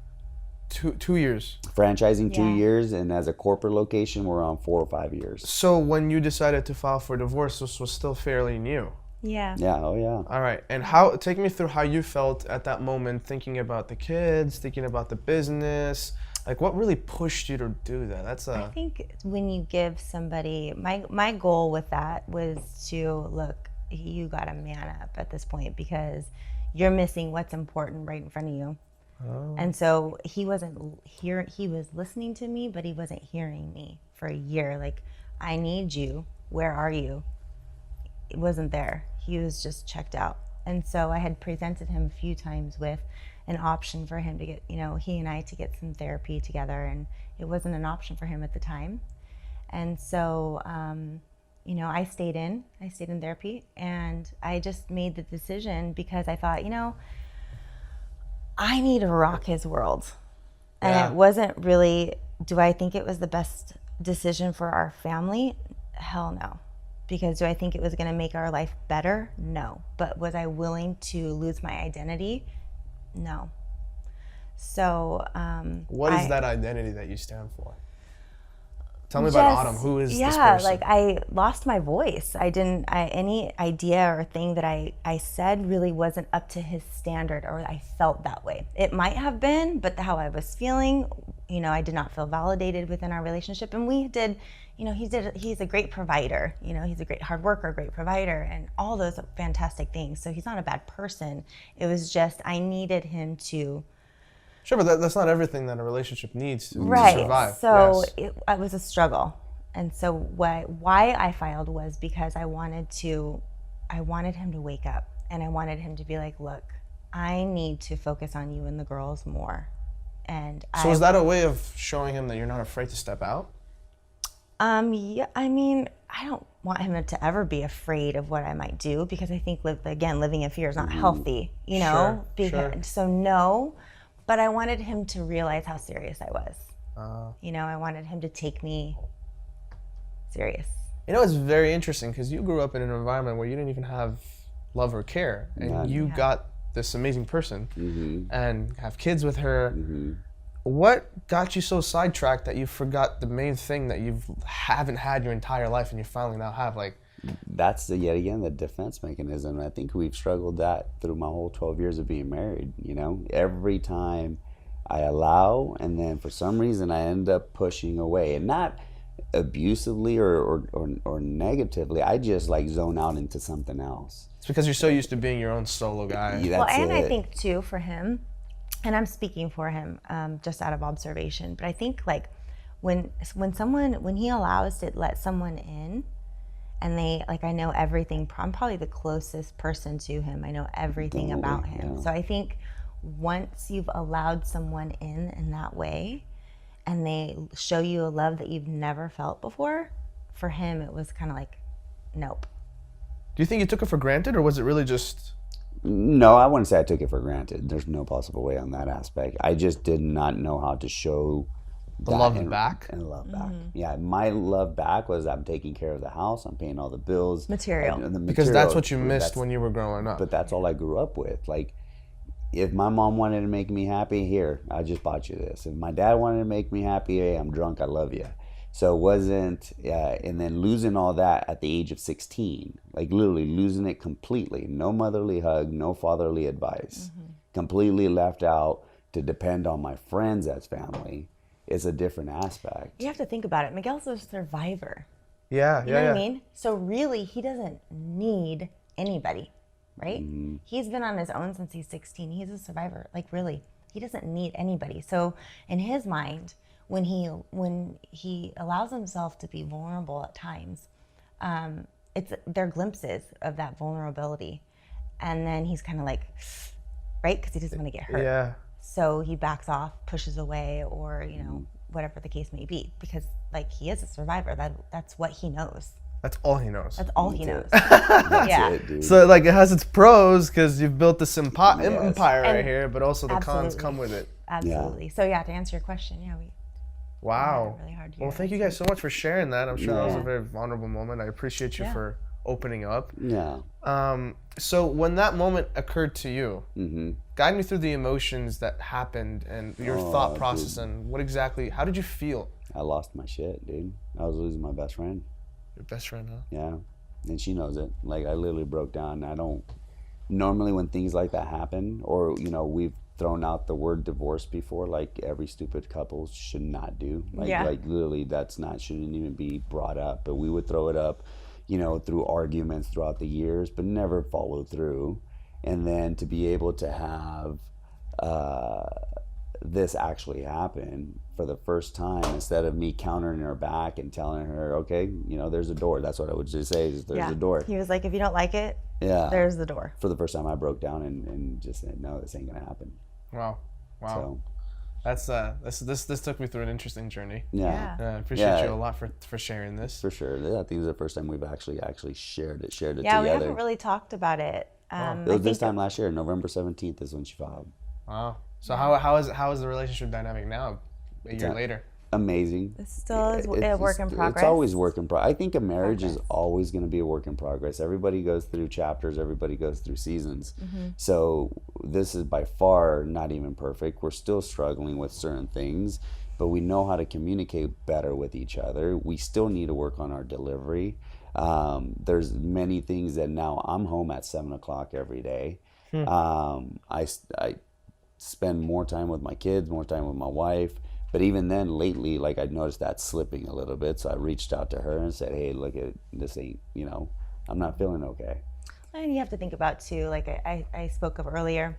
2 years. Franchising 2 years, and as a corporate location, we're on 4 or 5 years. So when you decided to file for divorce, this was still fairly new. Yeah. Yeah. Oh yeah. All right. And take me through how you felt at that moment, thinking about the kids, thinking about the business. Like, what really pushed you to do that? I think when you give somebody, my goal with that was to look, you got to man up at this point, because you're missing what's important right in front of you. Oh. And so he wasn't here. He was listening to me, but he wasn't hearing me for a year. Like, I need you. Where are you? It wasn't there. He was just checked out. And so I had presented him a few times with an option for him to get, you know, he and I to get some therapy together, and it wasn't an option for him at the time. And so, you know, I stayed in therapy, and I just made the decision because I thought, you know, I need to rock his world. And it wasn't really, do I think it was the best decision for our family? Hell no. Because do I think it was going to make our life better? No. But was I willing to lose my identity? No. So, what is that identity that you stand for? Tell me about Autumn. Who is this person? Yeah, like I lost my voice. Any idea or thing that I said really wasn't up to his standard, or I felt that way. It might have been, but how I was feeling, I did not feel validated within our relationship. And we did, he's a great provider. He's a great hard worker, great provider, and all those fantastic things. So he's not a bad person. It was just, I needed him to. Sure, but that's not everything that a relationship needs to survive. So it was a struggle. And so why I filed was because I wanted him to wake up, and I wanted him to be like, look, I need to focus on you and the girls more. And so is that a way of showing him that you're not afraid to step out? Yeah, I mean, I don't want him to ever be afraid of what I might do, because I think living in fear is not healthy, Sure. So no. But I wanted him to realize how serious I was. I wanted him to take me serious. It's very interesting because you grew up in an environment where you didn't even have love or care. And you got this amazing person and have kids with her. What got you so sidetracked that you forgot the main thing that you haven't had your entire life and you finally now have? Like, that's yet again the defense mechanism. I think we've struggled that through my whole 12 years of being married. Every time I allow, and then for some reason I end up pushing away, and not abusively or negatively. I just like zone out into something else. It's because you're so used to being your own solo guy. I think too for him, and I'm speaking for him just out of observation, but I think like when he allows to let someone in, and I know everything. I'm probably the closest person to him. I know everything about him. So I think once you've allowed someone in that way, and they show you a love that you've never felt before, for him it was kind of like, nope. Do you think you took it for granted, or was it really just? No, I wouldn't say I took it for granted. There's no possible way on that aspect. I just did not know how to show the love back. And love back. Yeah, my love back was I'm taking care of the house, I'm paying all the bills. Material. Because that's what you missed when you were growing up. But that's all I grew up with. Like, if my mom wanted to make me happy, here, I just bought you this. If my dad wanted to make me happy, hey, I'm drunk, I love you. So it wasn't, and then losing all that at the age of 16, like literally losing it completely. No motherly hug, no fatherly advice. Completely left out to depend on my friends as family. It's a different aspect. You have to think about it. Miguel's a survivor. Yeah, you know what I mean? So really, he doesn't need anybody, right? He's been on his own since he's 16. He's a survivor. Like, really, he doesn't need anybody. So in his mind, when he allows himself to be vulnerable at times, they're glimpses of that vulnerability, and then he's kind of like, right, because he doesn't want to get hurt. Yeah. So he backs off, pushes away, or whatever the case may be, because like he is a survivor. That's what he knows. That's all he knows. That's all he knows. That's it, dude. So like it has its pros because you've built this empire right here, but also the cons come with it. Absolutely. So to answer your question, we. Wow. Really hard Well, thank you guys so much for sharing that. I'm sure that was a very vulnerable moment. I appreciate you for opening up. Yeah. So when that moment occurred to you, guide me through the emotions that happened and your thought process, and how did you feel? I lost my shit, dude. I was losing my best friend. Your best friend, huh? Yeah. And she knows it. Like, I literally broke down. Normally when things like that happen, or, we've thrown out the word divorce before, like every stupid couple should not do. Like literally shouldn't even be brought up. But we would throw it up, through arguments throughout the years, but never follow through. And then to be able to have this actually happen for the first time, instead of me countering her back and telling her, okay, there's a door. That's what I would just say, is there's a door. He was like, if you don't like it, there's the door. For the first time, I broke down and just said, no, this ain't gonna happen. Wow. So, that's this took me through an interesting journey. Yeah. I appreciate you a lot for sharing this. For sure. I think this is the first time we've actually shared it together. Yeah, we haven't really talked about it. It was this time last year, November 17th is when she filed. Wow. So how is the relationship dynamic now, a year later? Amazing. It still is a work in progress. It's always work in progress. I think a marriage is always going to be a work in progress. Everybody goes through chapters. Everybody goes through seasons. So this is by far not even perfect. We're still struggling with certain things. but we know how to communicate better with each other. We still need to work on our delivery. There's many things that now I'm home at 7:00 every day. I spend more time with my kids, more time with my wife. But even then, lately, like I noticed that slipping a little bit. So I reached out to her and said, hey, look, this ain't, I'm not feeling okay. And you have to think about too, like I spoke of earlier,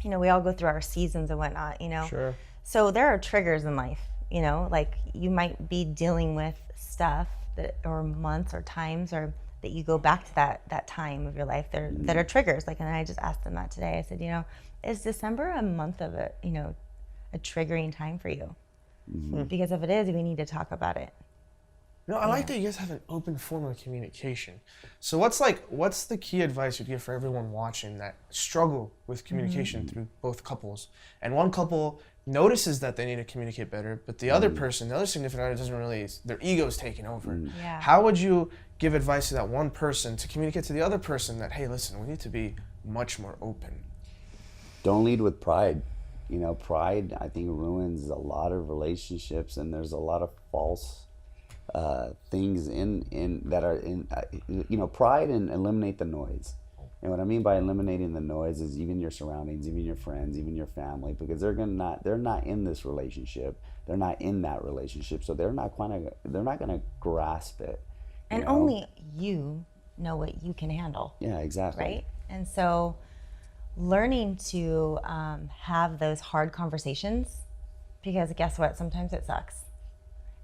we all go through our seasons and whatnot, Sure. So there are triggers in life, like you might be dealing with stuff that, or months or times, or that you go back to that time of your life that are triggers. Like, and I just asked them that today. I said, is December a month of a triggering time for you? Because if it is, we need to talk about it. I like that you guys have an open form of communication. So what's the key advice you'd give for everyone watching that struggle with communication through both couples? And one couple notices that they need to communicate better, but the other person, the other significant other doesn't really, their ego's taking over. Yeah. How would you give advice to that one person to communicate to the other person that, hey, listen, we need to be much more open? Don't lead with pride. Pride, I think, ruins a lot of relationships, and there's a lot of false things that are in pride, and eliminate the noise. And what I mean by eliminating the noise is even your surroundings, even your friends, even your family, because they're not in this relationship, they're not in that relationship, so they're not gonna grasp it. And only you know what you can handle. Yeah, exactly. Right. And so learning to have those hard conversations, because guess what, sometimes it sucks.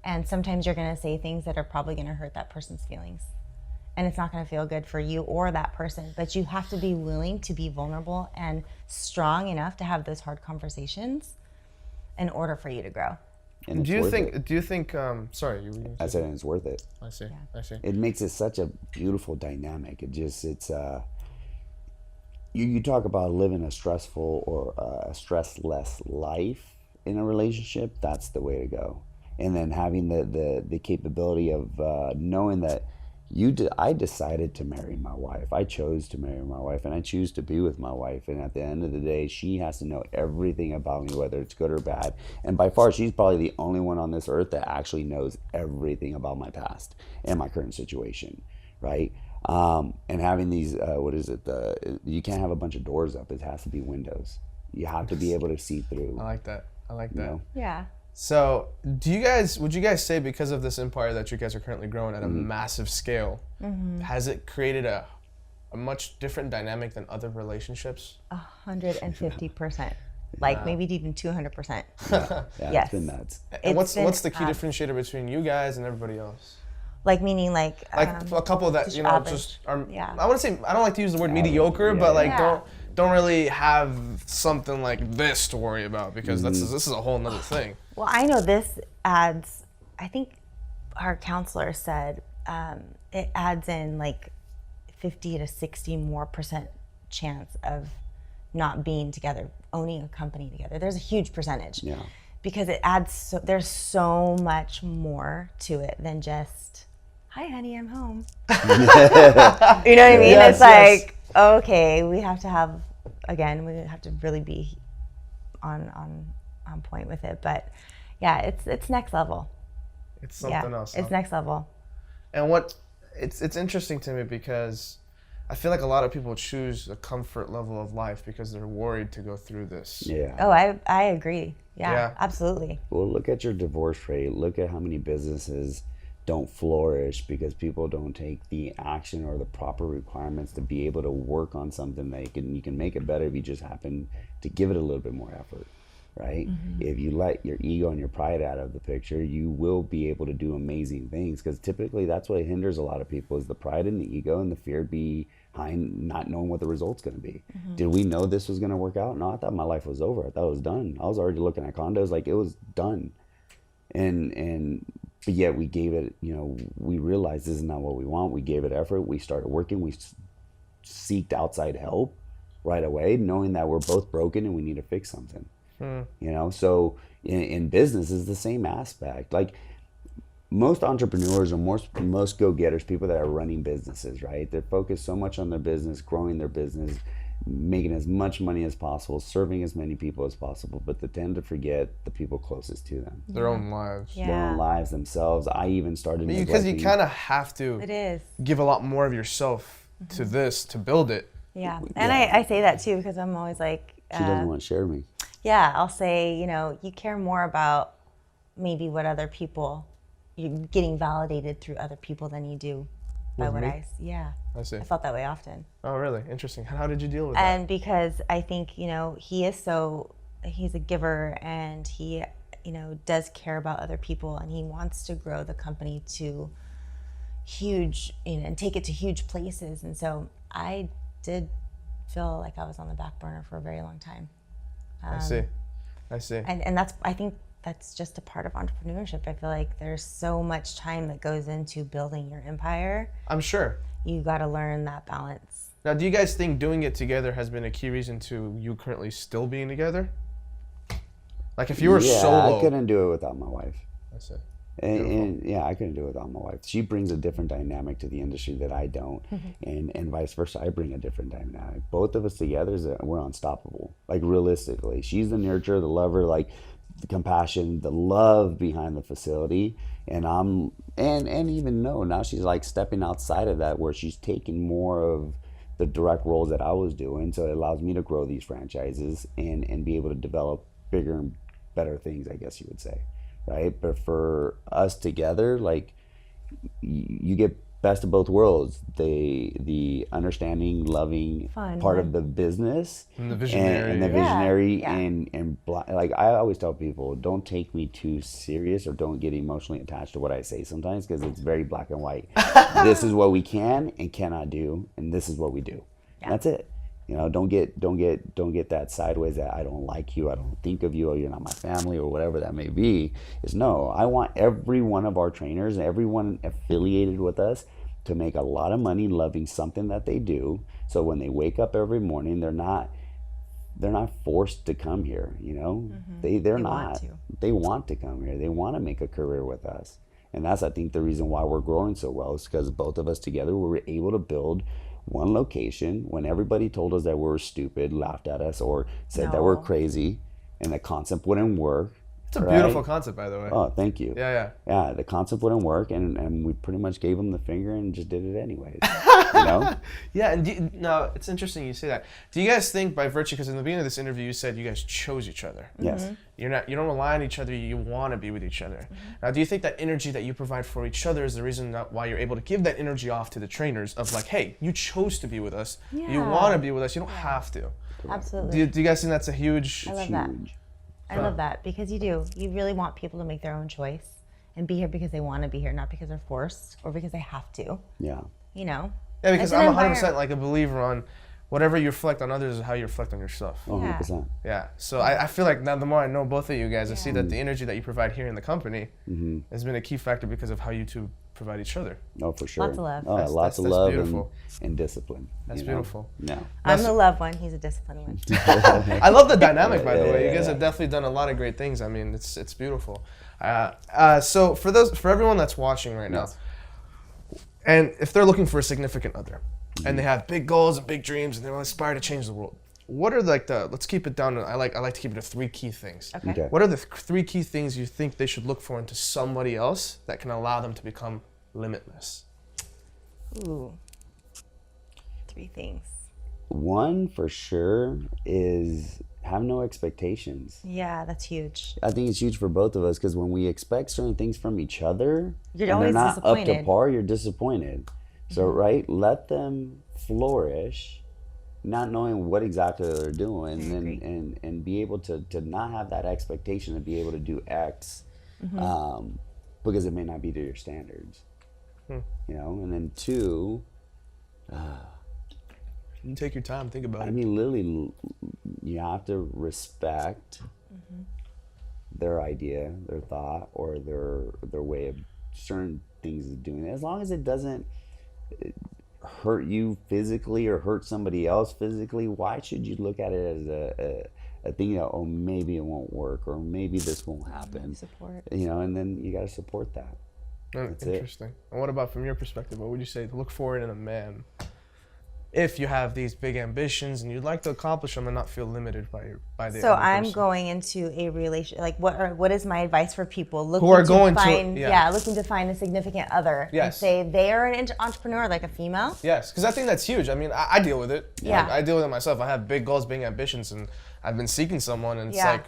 And sometimes you're going to say things that are probably going to hurt that person's feelings. And it's not going to feel good for you or that person. But you have to be willing to be vulnerable and strong enough to have those hard conversations in order for you to grow. And Do you think, sorry, you were I said it's worth it. I see. It makes it such a beautiful dynamic. You talk about living a stressful or a stressless life in a relationship, that's the way to go. And then having the capability of knowing that I decided to marry my wife. I chose to marry my wife, and I choose to be with my wife. And at the end of the day, she has to know everything about me, whether it's good or bad. And by far, she's probably the only one on this earth that actually knows everything about my past and my current situation, right? And having these, you can't have a bunch of doors up. It has to be windows. You have to be able to see through. I like that. Yeah. So would you guys say, because of this empire that you guys are currently growing at a massive scale, has it created a much different dynamic than other relationships? 150%. Like maybe even 200%. Yeah, Yes. It's been nuts. And what's the key differentiator between you guys and everybody else? Like meaning like A couple that, just average. just are, Yeah. I want to say, I don't like to use the word mediocre, but like don't really have something like this to worry about, because this is a whole nother thing. Well, I know this adds, I think our counselor said it adds in like 50 to 60 more % chance of not being together, owning a company together. There's a huge percentage. Yeah. Because it adds, there's so much more to it than just, hi honey, I'm home. You know what I mean? Yes, it's like, okay, we have to really be on point with it. But yeah, it's next level. It's something else. It's next level. And it's interesting to me, because I feel like a lot of people choose a comfort level of life because they're worried to go through this. Yeah. Oh, I agree. Yeah. Yeah, absolutely. Well, look at your divorce rate. Look at how many businesses don't flourish because people don't take the action or the proper requirements to be able to work on something that you can make it better if you just happen to give it a little bit more effort, right? If you let your ego and your pride out of the picture, you will be able to do amazing things, because typically that's what hinders a lot of people, is the pride and the ego and the fear behind not knowing what the result's going to be. Did we know this was going to work out? No, I thought my life was over. I thought it was done. I was already looking at condos like it was done. But yet we gave it, we realized this is not what we want. We gave it effort. We started working. We seeked outside help right away, knowing that we're both broken and we need to fix something. So in business is the same aspect. Like most entrepreneurs or most go-getters, people that are running businesses, right? They're focused so much on their business, growing their business, making as much money as possible, serving as many people as possible, but they tend to forget the people closest to them. Their own lives. Yeah. Their own lives themselves. I even started Because you neglecting- kind of have to It is. give a lot more of yourself to this to build it. Yeah. And I say that too because I'm always like, She doesn't want to share me. yeah, I'll say, you know, you care more about maybe what other people, you're getting validated through other people than you do by With what me? yeah. I see. I felt that way often. Oh, really? Interesting. How did you deal with that? And because I think, you know, he's a giver and he, you know, does care about other people and he wants to grow the company to huge, you know, and take it to huge places. And so I did feel like I was on the back burner for a very long time. I see. And that's, I think that's just a part of entrepreneurship. I feel like there's so much time that goes into building your empire. I'm sure. You got to learn that balance. Now, do you guys think doing it together has been a key reason to you currently still being together? Like if you were solo. I couldn't do it without my wife. I see. And yeah, I couldn't do it without my wife. She brings a different dynamic to the industry that I don't, and vice versa. I bring a different dynamic. Both of us together, we're unstoppable. Like realistically, she's the nurturer, the lover, like the compassion, the love behind the facility, and even now she's like stepping outside of that, where she's taking more of the direct roles that I was doing. So it allows me to grow these franchises and be able to develop bigger and better things, I guess you would say. Right, but for us together, like you get best of both worlds: the understanding, loving Fun, part right? of the business, And the visionary. and the visionary, Yeah. and like I always tell people, don't take me too serious or don't get emotionally attached to what I say sometimes, because it's very black and white. This is what we can and cannot do, and this is what we do. And that's it. You know, don't get that sideways that I don't like you, I don't think of you, or you're not my family, or whatever that may be. Is no, I want every one of our trainers, everyone affiliated with us, to make a lot of money loving something that they do. So when they wake up every morning, they're not forced to come here. You know, they're not. want to. They want to come here. They want to make a career with us, and that's, I think, the reason why we're growing so well, is because both of us together we were able to build one location when everybody told us that we were stupid, laughed at us, or said that we're No. crazy, and the concept wouldn't work. It's a beautiful concept, by the way. Oh, thank you. Yeah. Yeah, the concept wouldn't work, and we pretty much gave them the finger and just did it anyways. You know? Yeah, and no, it's interesting you say that. Do you guys think by virtue, because in the beginning of this interview you said you guys chose each other. Yes. You don't rely on each other, you want to be with each other. Now, do you think that energy that you provide for each other is the reason why you're able to give that energy off to the trainers of like, hey, you chose to be with us, you Yeah. want to be with us, you don't have to. Absolutely. Do you guys think that's a huge... I love that. Huge. I love that because you do. You really want people to make their own choice and be here because they want to be here, not because they're forced or because they have to. Yeah. You know? Yeah, because It's an I'm 100% environment. like a believer on whatever you reflect on others is how you reflect on yourself. 100%. Yeah, so I feel like now the more I know both of you guys, I see that the energy that you provide here in the company has been a key factor because of how you two provide each other. Oh, for sure. Lots of love. Oh, lots of that's love beautiful. and discipline. That's you know? beautiful. No. I'm the love one. He's a disciplined one. I love the dynamic, by the way. You guys Yeah. have definitely done a lot of great things. I mean, it's beautiful. So for everyone that's watching right now, and if they're looking for a significant other, and they have big goals and big dreams, and they aspire to change the world, what are like let's keep it down to, I like to keep it to 3 key things. Okay. What are the 3 key things you think they should look for into somebody else that can allow them to become limitless? Ooh. 3 things. One for sure is have no expectations. Yeah, that's huge. I think it's huge for both of us, because when we expect certain things from each other You're and always they're not up to disappointed. par, you're disappointed. So right, let them flourish, not knowing what exactly they're doing, agree. and be able to not have that expectation to be able to do X, because it may not be to your standards. You know, and then 2, You take your time, think about I it. mean, literally, you have to respect their idea, their thought, or their way of certain things of doing it. As long as it doesn't hurt you physically or hurt somebody else physically, why should you look at it as a thing that, oh, maybe it won't work, or maybe this won't happen? Support. You know, and then you got to support that. That's it. Interesting. And what about from your perspective? What would you say to look for in a man? if you have these big ambitions and you'd like to accomplish them and not feel limited by the So other I'm person. going into a relation. Like, what is my advice for people looking Who are to going to- find, yeah. looking to find a significant other, and Yes. say they are an entrepreneur, like a female. Yes, because I think that's huge. I mean, I deal with it. Yeah. Like, I deal with it myself. I have big goals, big ambitions, and I've been seeking someone, and it's Yeah. like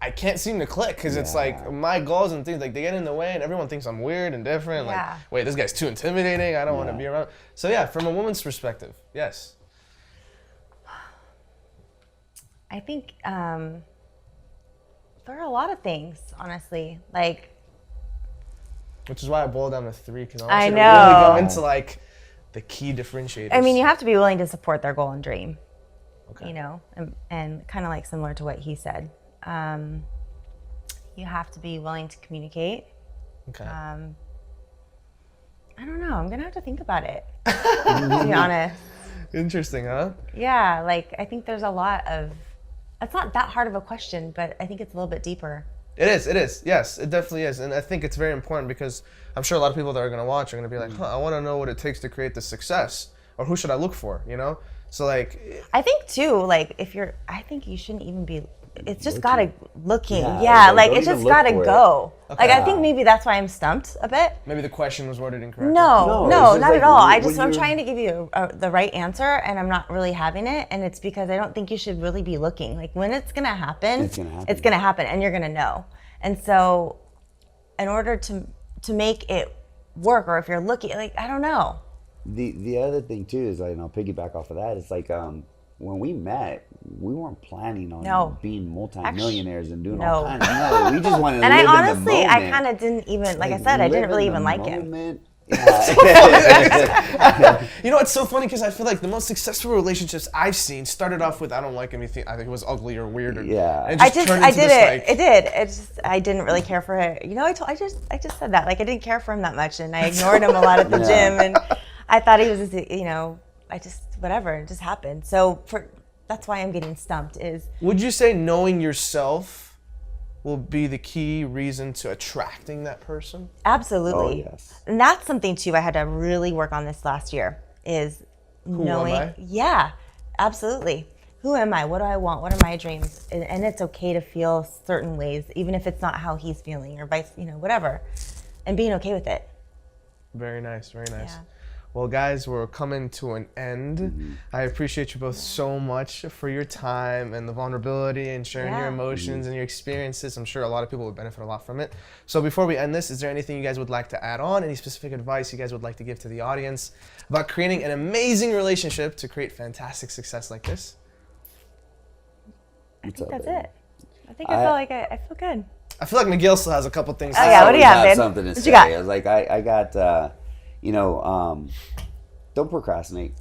I can't seem to click because it's like my goals and things like they get in the way, and everyone thinks I'm weird and different. Yeah. Like, wait, this guy's too intimidating. I don't want to be around. So yeah, from a woman's perspective, yes. I think there are a lot of things, honestly. Like, Which is why I boiled down to 3 because I I want you to know. really go into like the key differentiators. I mean, you have to be willing to support their goal and dream. Okay. You know, and kind of like similar to what he said. You have to be willing to communicate. Okay. I don't know. I'm gonna have to think about it. To be honest. Interesting, huh? Yeah, like I think there's a lot of. It's not that hard of a question, but I think it's a little bit deeper. It is. Yes, it definitely is. And I think it's very important because I'm sure a lot of people that are going to watch are going to be like, I want to know what it takes to create the success, or who should I look for, you know? So like, I think too, like I think you shouldn't even be. It's just gotta looking. Yeah, Yeah, like, like don't it's even just look gotta for it. go. Like I Yeah. think maybe that's why I'm stumped a bit. maybe the question was worded incorrectly. No, it's just not like at all. when I'm you're- trying to give you the right answer, and I'm not really having it. And it's because I don't think you should really be looking. Like when it's gonna happen, It's gonna happen. it's gonna happen, and you're gonna know. And so, in order to make it work, or if you're looking, like I don't know. The other thing too is, like, and I'll piggyback off of that. It's like when we met, we weren't planning on No. being multimillionaires and doing No. all kinds. No, we just wanted to And I live in the honestly, I moment. kind of didn't even, like I said, I live didn't in really the even like him. moment. Yeah. You know, it's so funny because I feel like the most successful relationships I've seen started off with I don't like anything. I think it was ugly or weird. Or, Yeah. and I turned did into this, it. like- It did. It just I didn't really care for it. You know, I just said that. Like I didn't care for him that much, and I ignored him a lot at the Yeah. gym, and I thought he was, you know, I just whatever. It just happened. So that's why I'm getting stumped. Is Would you say knowing yourself will be the key reason to attracting that person? absolutely. Oh, yes. And that's something too. I had to really work on this last year. Is knowing. am I? Yeah, absolutely. Who am I? What do I want? What are my dreams? And it's okay to feel certain ways, even if it's not how he's feeling or vice, you know, whatever, and being okay with it. Very nice, very nice. Yeah. Well, guys, we're coming to an end. I appreciate you both so much for your time and the vulnerability and sharing your Yeah. emotions and your experiences. I'm sure a lot of people would benefit a lot from it. So before we end this, is there anything you guys would like to add on? Any specific advice you guys would like to give to the audience about creating an amazing relationship to create fantastic success like this? I think up, that's baby? it. I think I feel like I feel good. I feel like Miguel still has a couple things to Oh, say. yeah, what do you have, Always babe? got something to What say. you got? I was like, I got, don't procrastinate.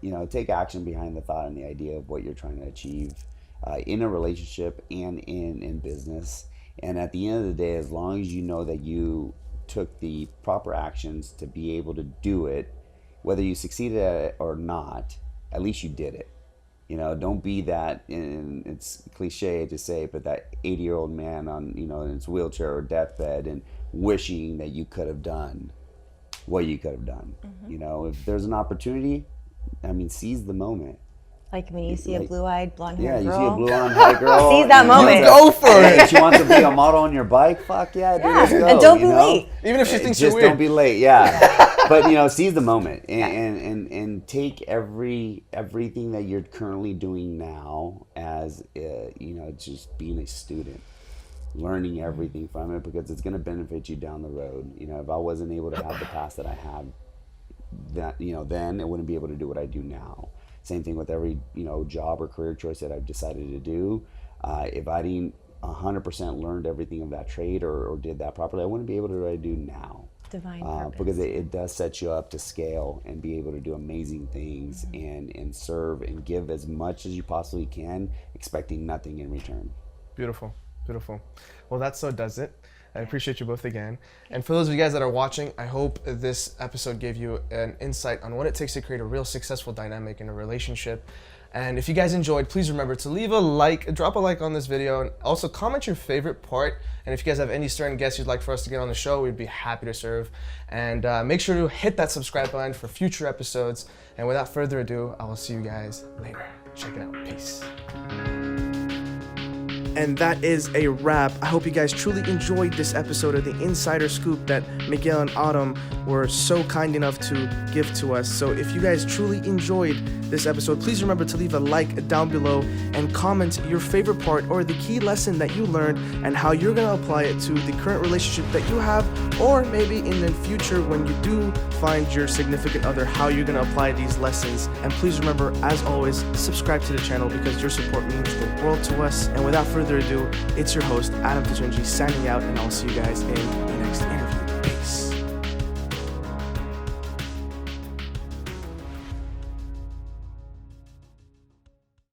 You know, take action behind the thought and the idea of what you're trying to achieve in a relationship and in business. And at the end of the day, as long as you know that you took the proper actions to be able to do it, whether you succeeded at it or not, at least you did it. You know, don't be that, and it's cliche to say, but that 80-year-old man on, you know, in his wheelchair or deathbed and wishing that you could have done what you could have done. You know, if there's an opportunity, I mean, seize the moment. Like when you see a Like- blue-eyed, Yeah, blonde-haired you girl. see a blue-eyed high girl. Seize that and moment. you Go for and it. She wants to be a model on your bike. Fuck yeah, dude, let's go. And don't be you know? late. Even if she thinks Just you're weird. don't be late. Yeah, but you know, seize the moment and take everything that you're currently doing now as you know, just being a student, learning everything from it, because it's going to benefit you down the road. You know, if I wasn't able to have the past that I had, that, you know, then I wouldn't be able to do what I do now. Same thing with every, you know, job or career choice that I've decided to do. If I didn't 100% learned everything of that trade or did that properly, I wouldn't be able to do what I do now. Divine purpose. Because it does set you up to scale and be able to do amazing things and serve and give as much as you possibly can, expecting nothing in return. Beautiful, beautiful. Well, that so does it. I appreciate you both again. And for those of you guys that are watching, I hope this episode gave you an insight on what it takes to create a real successful dynamic in a relationship. And if you guys enjoyed, please remember to leave a like, drop a like on this video, and also comment your favorite part. And if you guys have any certain guests you'd like for us to get on the show, we'd be happy to serve. And make sure to hit that subscribe button for future episodes. And without further ado, I will see you guys later. Check it out. Peace. And that is a wrap. I hope you guys truly enjoyed this episode of the Insider Scoop that Miguel and Autumn were so kind enough to give to us. So if you guys truly enjoyed this episode, please remember to leave a like down below and comment your favorite part or the key lesson that you learned and how you're going to apply it to the current relationship that you have, or maybe in the future when you do find your significant other, how you're going to apply these lessons. And please remember, as always, subscribe to the channel because your support means the world to us. And without further ado, it's your host, Adam Tatunji, signing out, and I'll see you guys in the next interview.